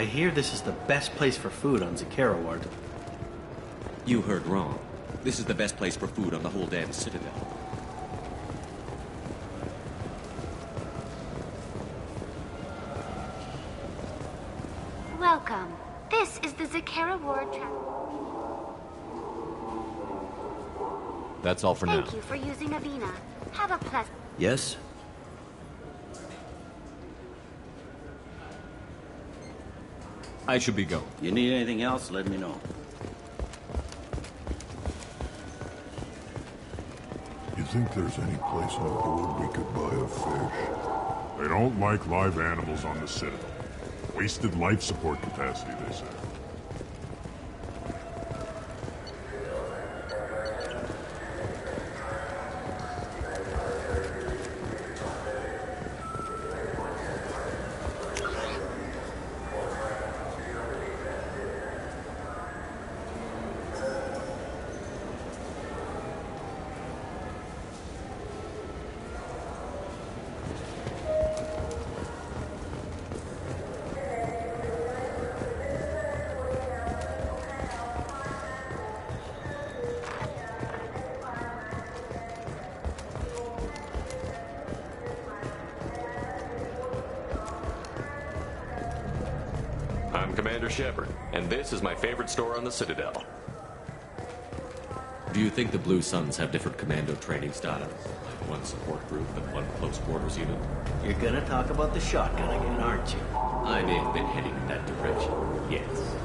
I hear this is the best place for food on Zakera Ward. You heard wrong. This is the best place for food on the whole damn Citadel. Welcome. This is the Zakera Ward That's all for now. Thank you for using Avena. Have a pleasant... Yes? I should be going. You need anything else, let me know. You think there's any place on board we could buy a fish? They don't like live animals on the Citadel. Wasted life support capacity, they say. I'm Commander Shepard, and this is my favorite store on the Citadel. Do you think the Blue Suns have different commando training styles? Like one support group and one close quarters unit? You're gonna talk about the shotgun again, aren't you? I may have been heading in that direction, yes.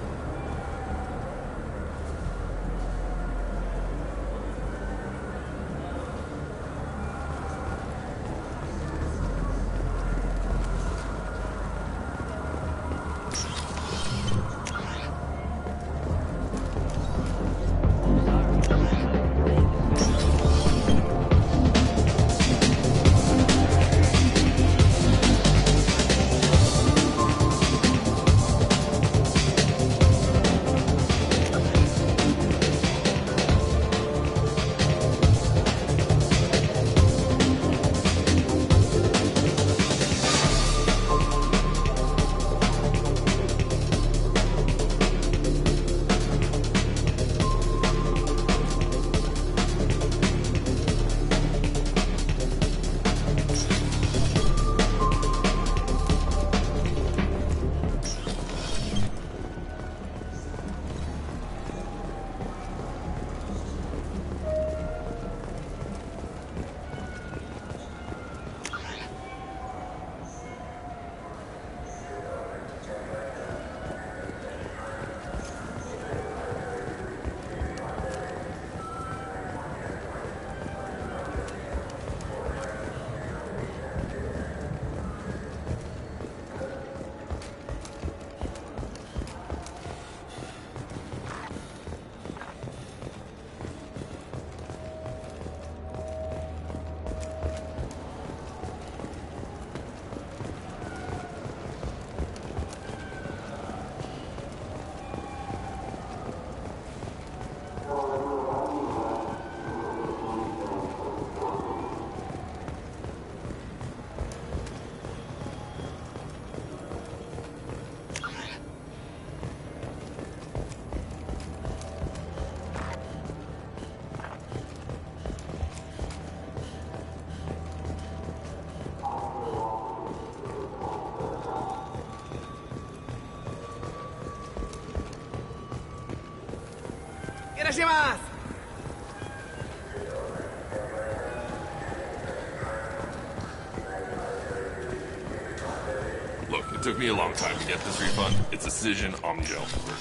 Look, it took me a long time to get this refund. It's a decision on the gentleman.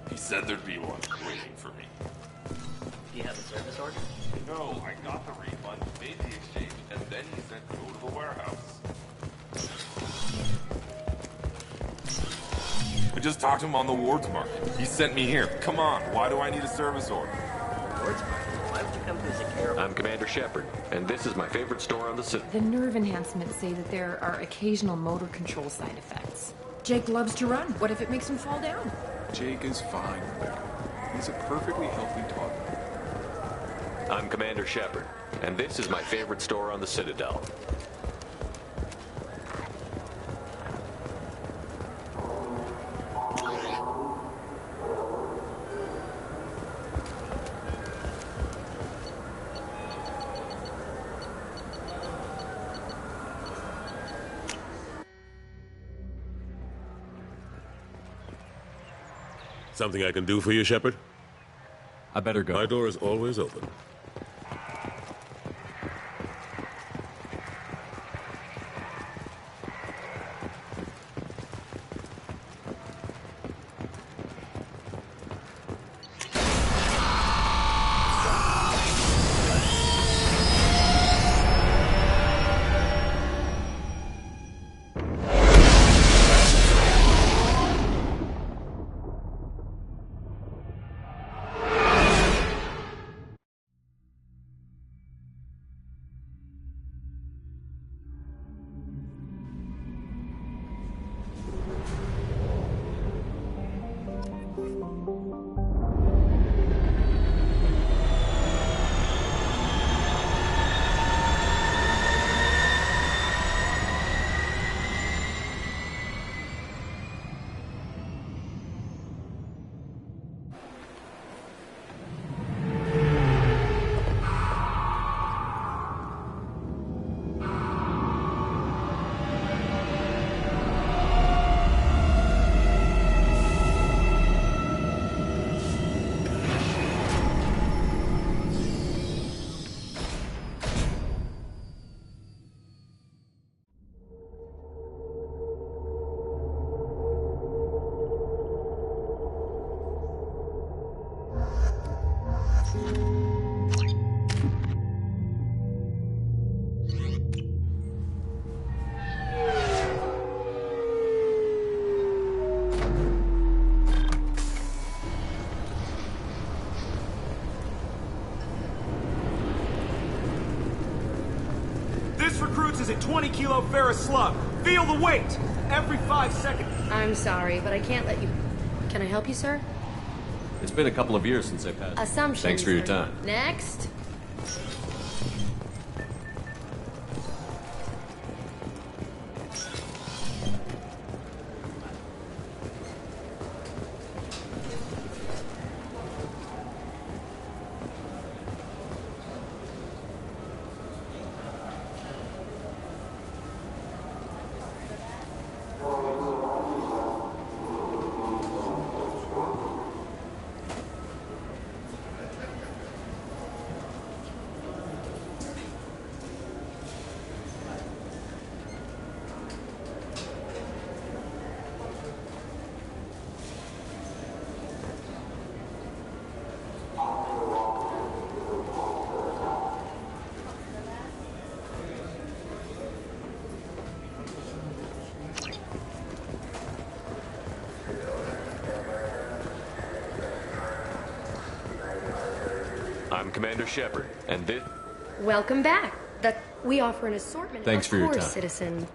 He said there'd be one waiting for me. Do you have a service order? No, I got the refund, made the exchange, and then he said go to the warehouse. I just talked to him on the wards market. He sent me here. Come on, why do I need a service order? Wards market? Why would you come to Zakera? I'm Commander Shepard, and this is my favorite store on the Citadel. The nerve enhancements say that there are occasional motor control side effects. Jake loves to run. What if it makes him fall down? Jake is fine, Rebecca. He's a perfectly healthy toddler. I'm Commander Shepard, and this is my favorite store on the Citadel. Something I can do for you, Shepard? I better go. My door is always open. This recruits is a 20-kilo ferrous slug. Feel the weight! Every 5 seconds. I'm sorry, but I can't let you... Can I help you, sir? It's been a couple of years since I passed. Assumptions. Thanks for your time. Next. I'm Commander Shepard, and this... Welcome back. We offer an assortment. Thanks for your time. Citizen.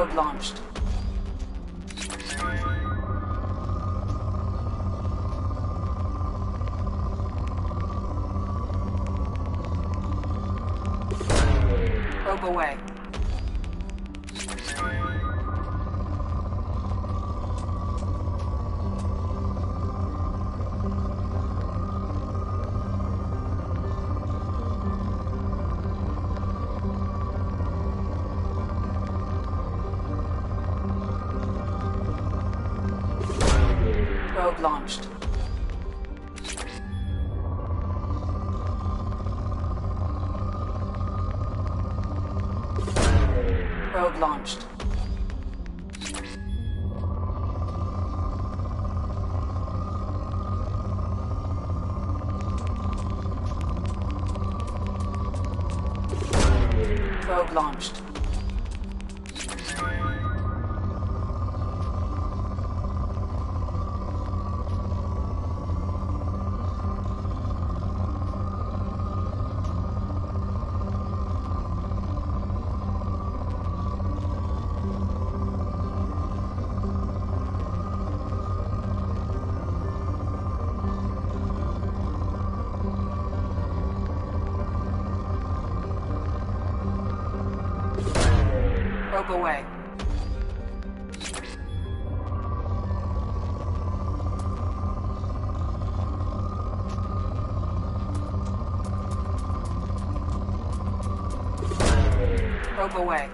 Probe launched. Probe away. Probe launched. Probe launched. Probe launched. Probe away. Probe away.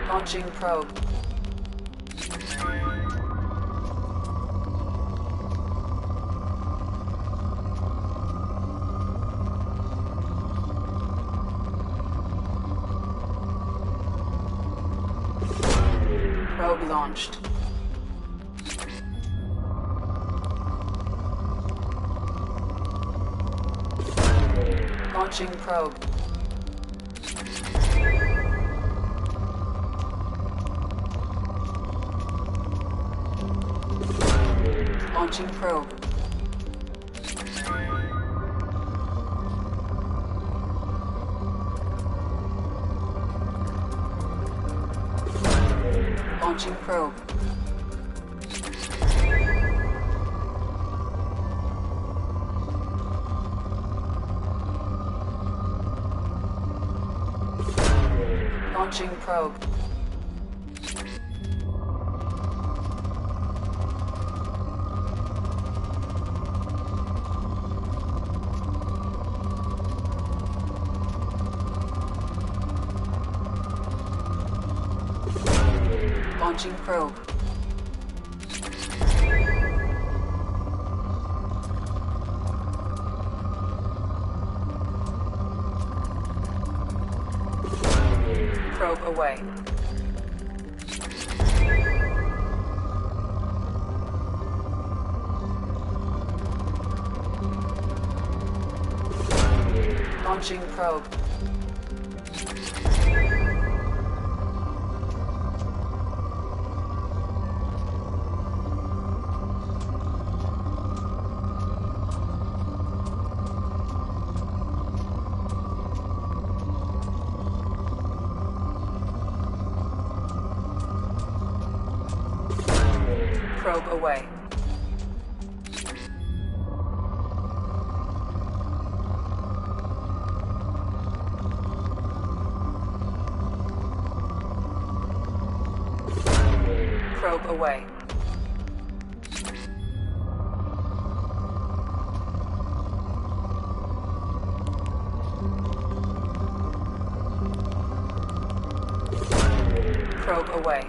Launching probe. Probe launched. Launching probe. Launching probe. Launching probe. Launching probe. Launching probe. Probe away. Launching probe. Probe away. Probe away. Probe away.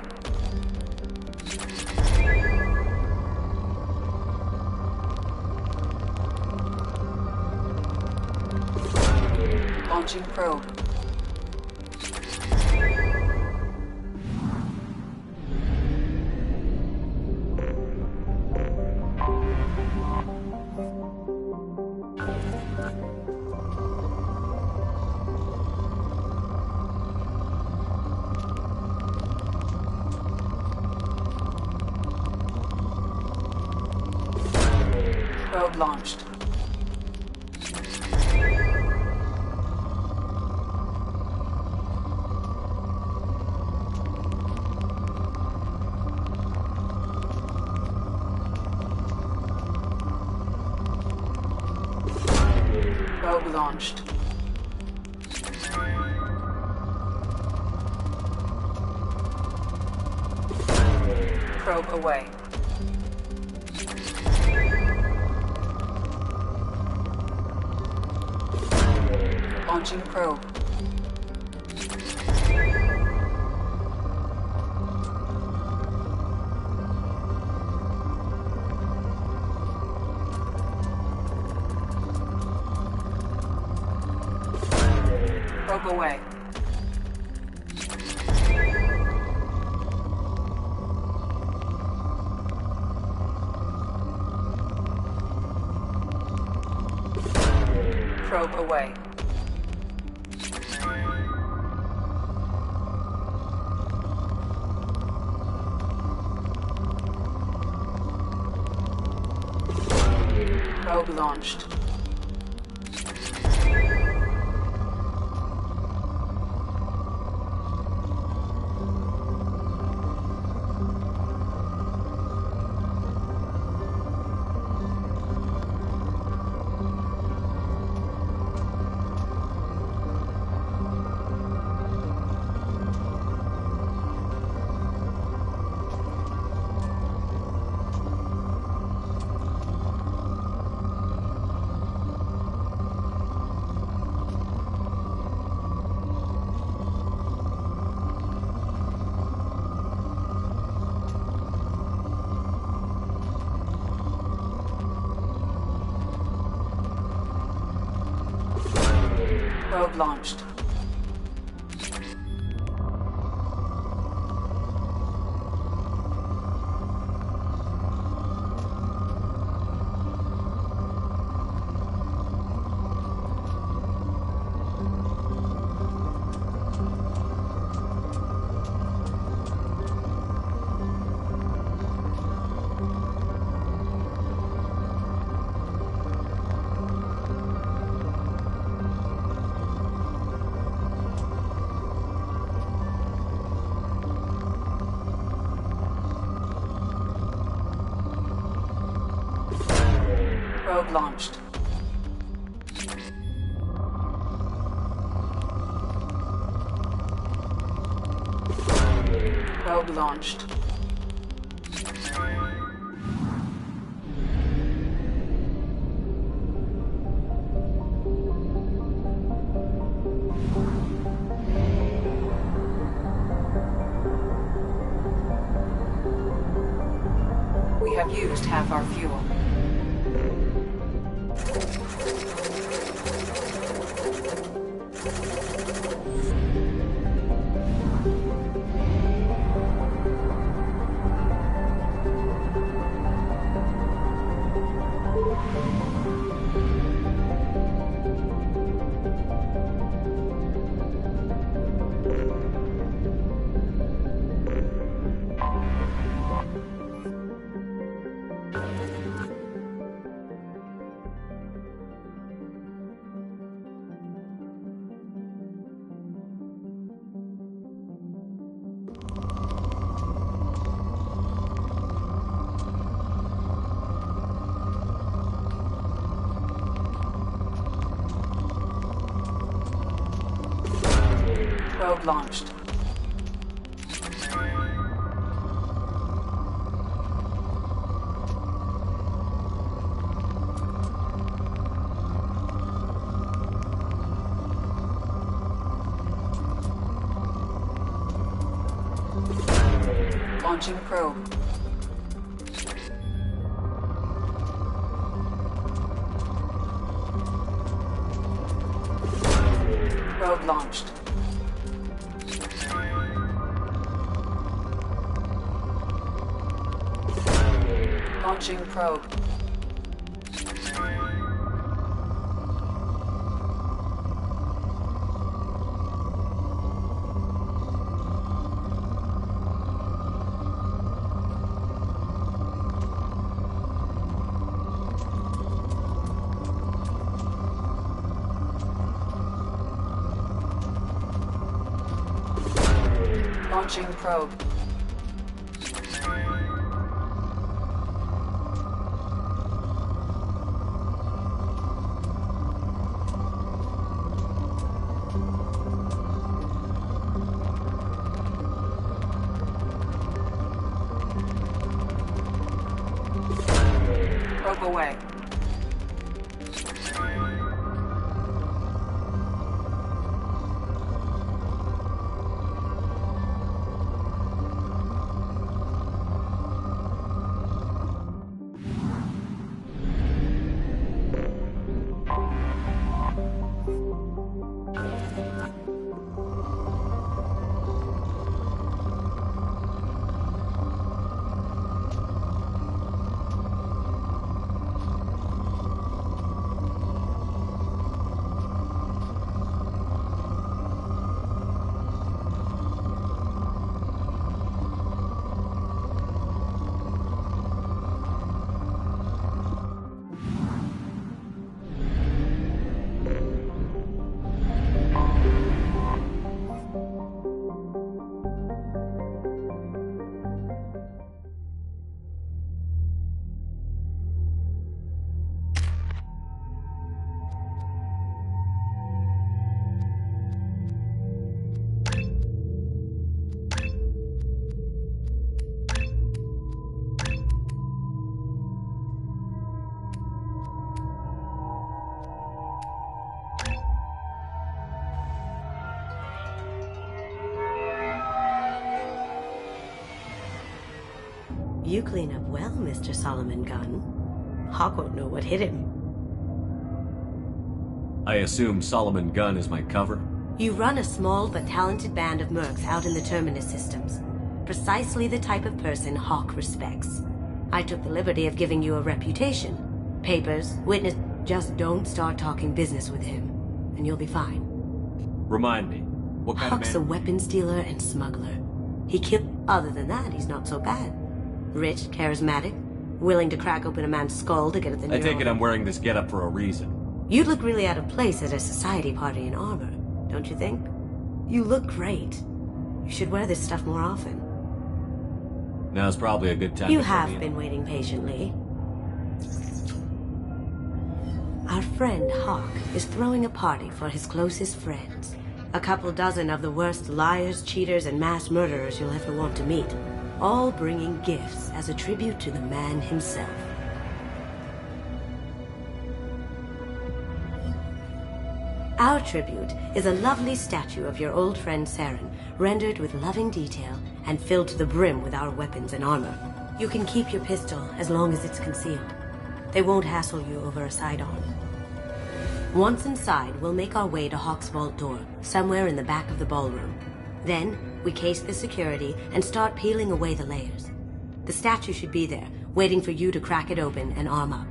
Launching probe. launched. Probe launched. Probe away. Launching probe. Probe away. Probe away. Probe launched. Probe launched. Probe launched. Probe launched. We have used half our fuel. Probe launched. Launching probe. Probe launched. Launching probe. Launching probe. Probe away. You clean up well, Mr. Solomon Gunn. Hawk won't know what hit him. I assume Solomon Gunn is my cover? You run a small but talented band of mercs out in the Terminus systems. Precisely the type of person Hawk respects. I took the liberty of giving you a reputation. Papers, witness... Just don't start talking business with him, and you'll be fine. Remind me, what kind Hawk's of a man... weapons dealer and smuggler. He killed... Other than that, he's not so bad. Rich, charismatic, willing to crack open a man's skull to get at the I take it I'm wearing this getup for a reason. You'd look really out of place at a society party in armor, don't you think? You look great. You should wear this stuff more often. Now's probably a good time You to have fill me in. been waiting patiently. Our friend Hawk is throwing a party for his closest friends. A couple dozen of the worst liars, cheaters, and mass murderers you'll ever want to meet. All bringing gifts as a tribute to the man himself. Our tribute is a lovely statue of your old friend Saren, rendered with loving detail and filled to the brim with our weapons and armor. You can keep your pistol as long as it's concealed. They won't hassle you over a sidearm. Once inside, we'll make our way to Hawk's vault door, somewhere in the back of the ballroom. Then, we case the security and start peeling away the layers. The statue should be there, waiting for you to crack it open and arm up.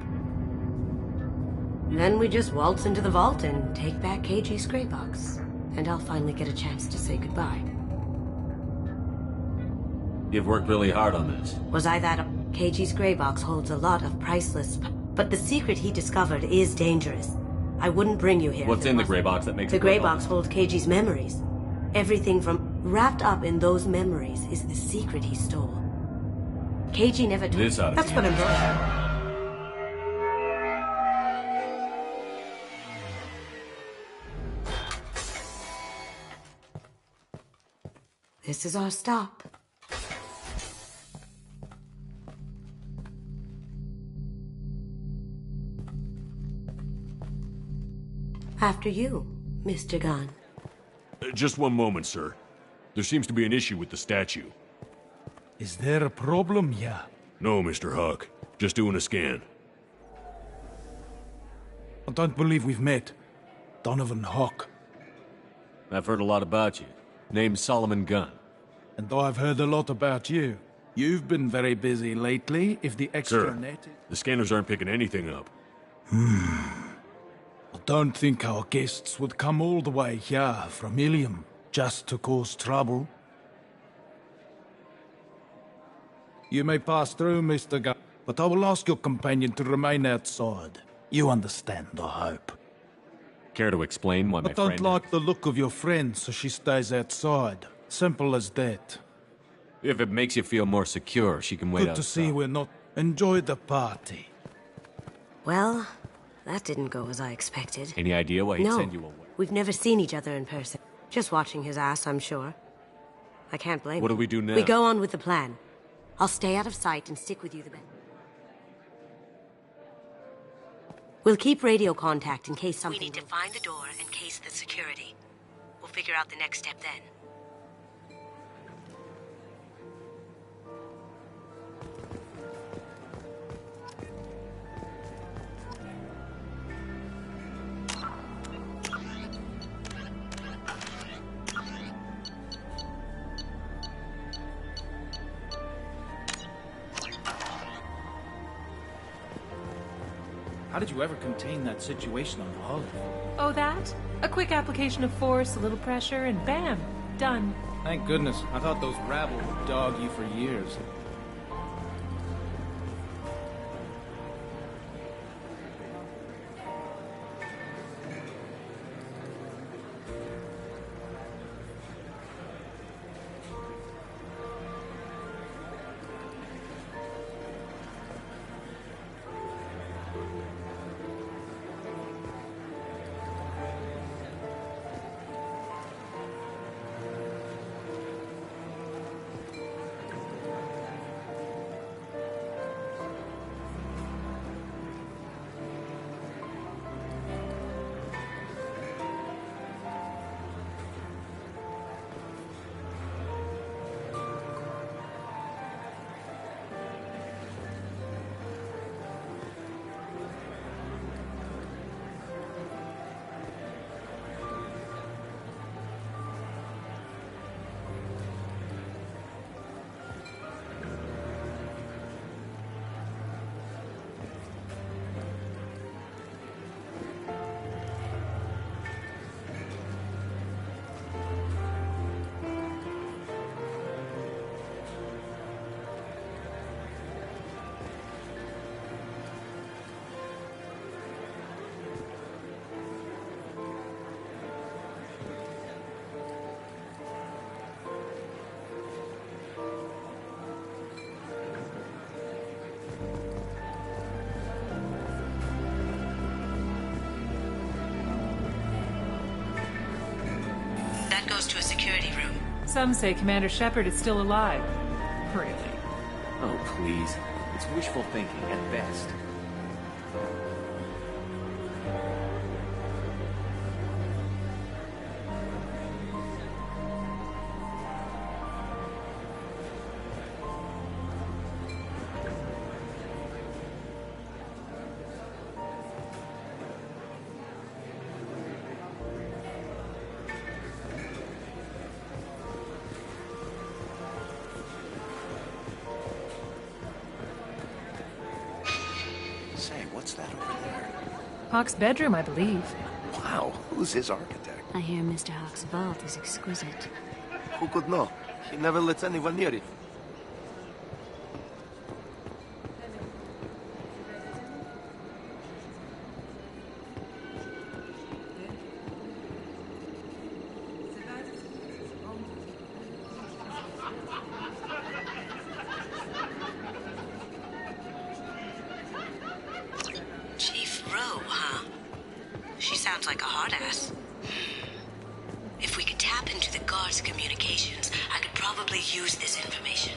Then we just waltz into the vault and take back KG's gray box. And I'll finally get a chance to say goodbye. You've worked really hard on this. Was I that... KG's gray box holds a lot of priceless... But the secret he discovered is dangerous. I wouldn't bring you here. What's in the gray box that makes The it gray worth all box holds KG's memories. Everything from... Wrapped up in those memories is the secret he stole. KG never told... This ought to That's be what I'm This is our stop. After you, Mr. Gunn. Just one moment, sir. There seems to be an issue with the statue. Is there a problem here? No, Mr. Hawk. Just doing a scan. I don't believe we've met. Donovan Hawk. I've heard a lot about you. Name's Solomon Gunn. And I've heard a lot about you. You've been very busy lately, if the extra Sir, net... the scanners aren't picking anything up. I don't think our guests would come all the way here from Ilium just to cause trouble. You may pass through, Mr. Gunn, but I will ask your companion to remain outside. You understand, I hope. Care to explain why my I don't friend... like the look of your friend, so she stays outside. Simple as that. If it makes you feel more secure, she can wait Good outside. to see we're not... Enjoy the party. Well, that didn't go as I expected. Any idea why he'd No, send you away? we've never seen each other in person. Just watching his ass, I'm sure. I can't blame What him. do we do now? We go on with the plan. I'll stay out of sight and stick with you the best. We'll keep radio contact in case something... We need to find the door and case the security. We'll figure out the next step then. How did you ever contain that situation on Olive? Oh, that? A quick application of force, a little pressure, and bam! Done. Thank goodness. I thought those rabble would dog you for years. Goes to a security room. Some say Commander Shepard is still alive. Really? Oh, please. It's wishful thinking at best. What's that over there? Hawk's bedroom, I believe. Wow, who's his architect? I hear Mr. Hawk's vault is exquisite. Who could know? He never lets anyone near it. Sounds like a hard ass. If we could tap into the guard's communications, I could probably use this information.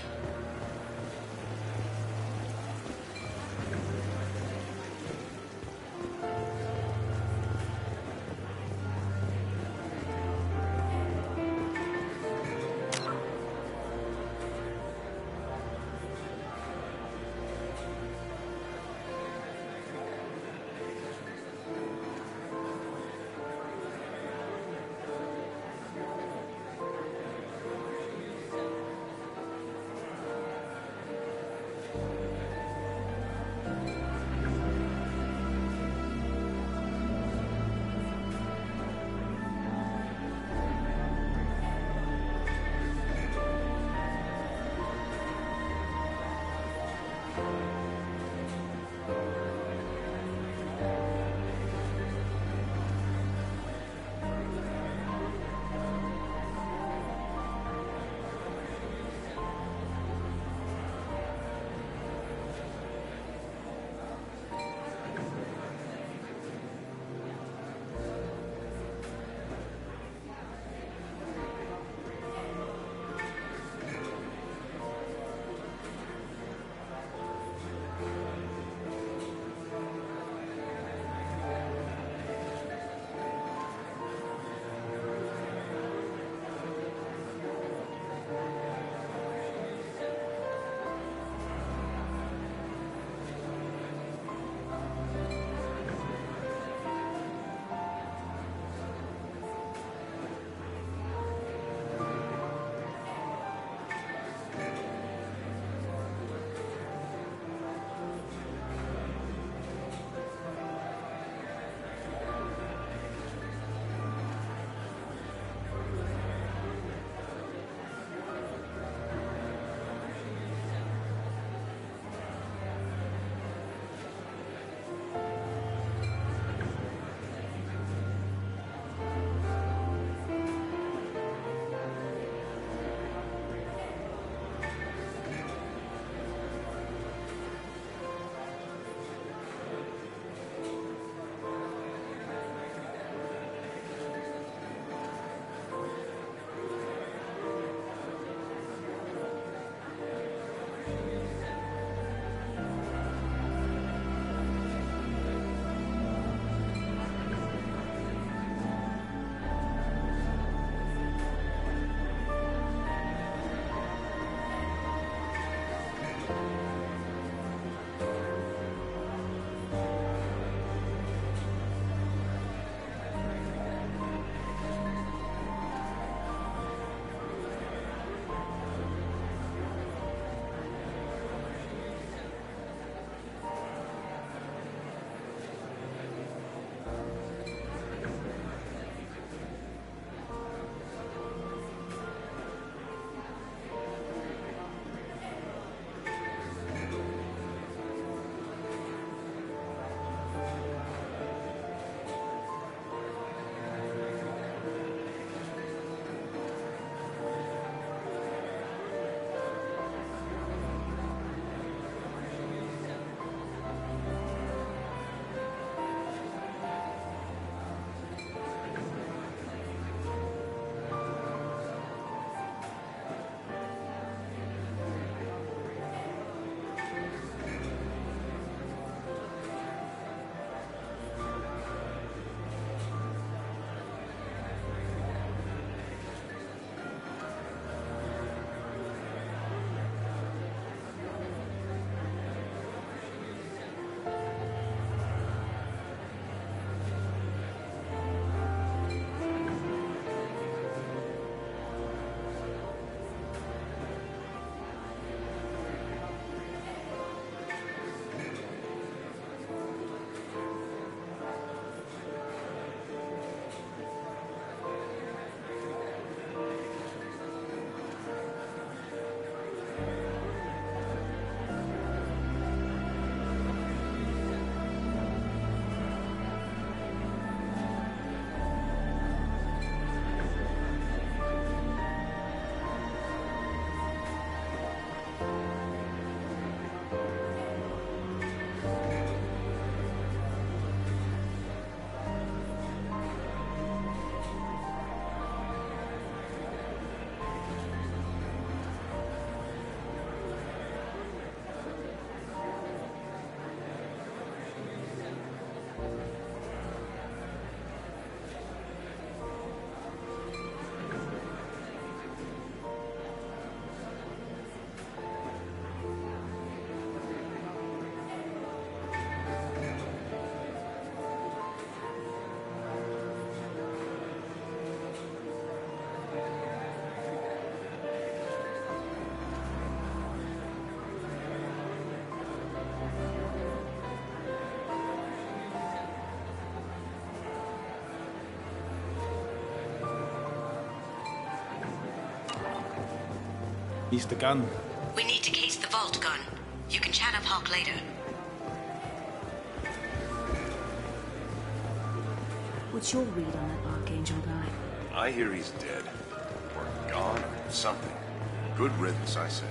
Mr. Gunn. We need to case the vault, Gunn. You can chat up Hawk later. What's your read on that Archangel guy? I hear he's dead. Or gone, or something. Good riddance, I say.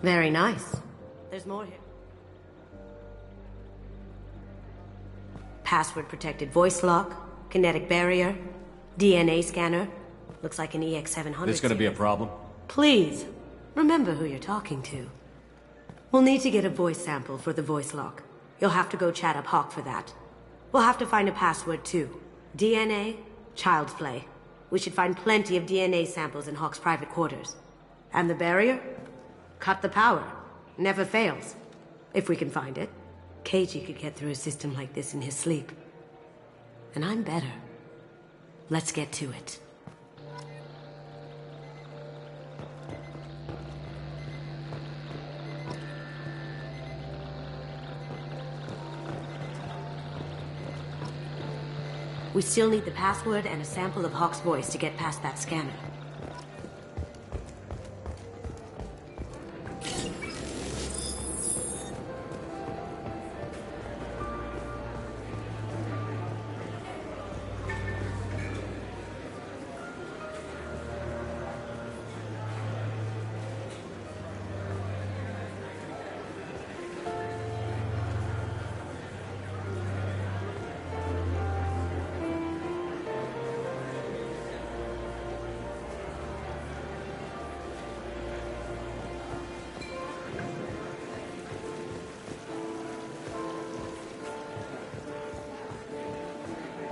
Very nice. There's more here. Password-protected voice lock, kinetic barrier, DNA scanner. Looks like an EX-700. This gonna be a problem? Please, remember who you're talking to. We'll need to get a voice sample for the voice lock. You'll have to go chat up Hawk for that. We'll have to find a password too. DNA, child's play. We should find plenty of DNA samples in Hawk's private quarters. And the barrier? Cut the power. Never fails. If we can find it. KG could get through a system like this in his sleep. And I'm better. Let's get to it. We still need the password and a sample of Hawk's voice to get past that scanner.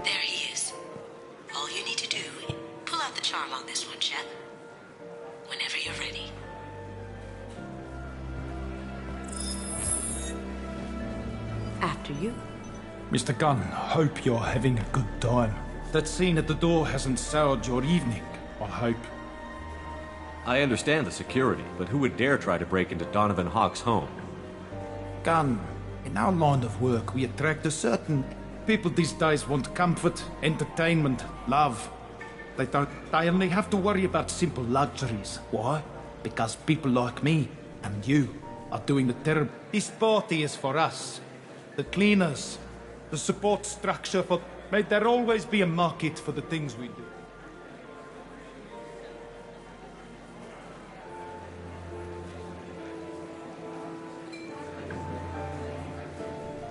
There he is. All you need to do, pull out the charm on this one, Shep. Whenever you're ready. After you. Mr. Gunn, hope you're having a good time. That scene at the door hasn't soured your evening, I hope. I understand the security, but who would dare try to break into Donovan Hawk's home? Gunn, in our line of work, we attract a certain... People these days want comfort, entertainment, love. They only have to worry about simple luxuries. Why? Because people like me and you are doing the terrible... This party is for us. The cleaners. The support structure for... May there always be a market for the things we do.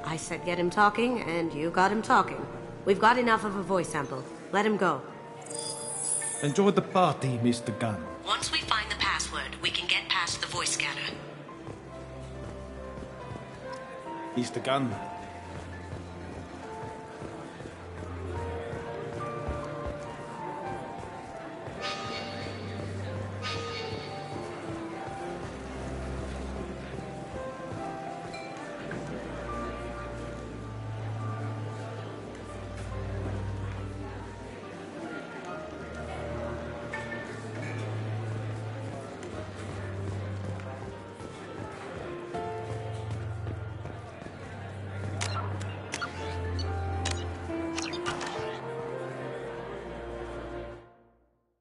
I said get him talking, and you got him talking. We've got enough of a voice sample. Let him go. Enjoy the party, Mr. Gunn. Once we find the password, we can get past the voice scanner. Mr. Gunn,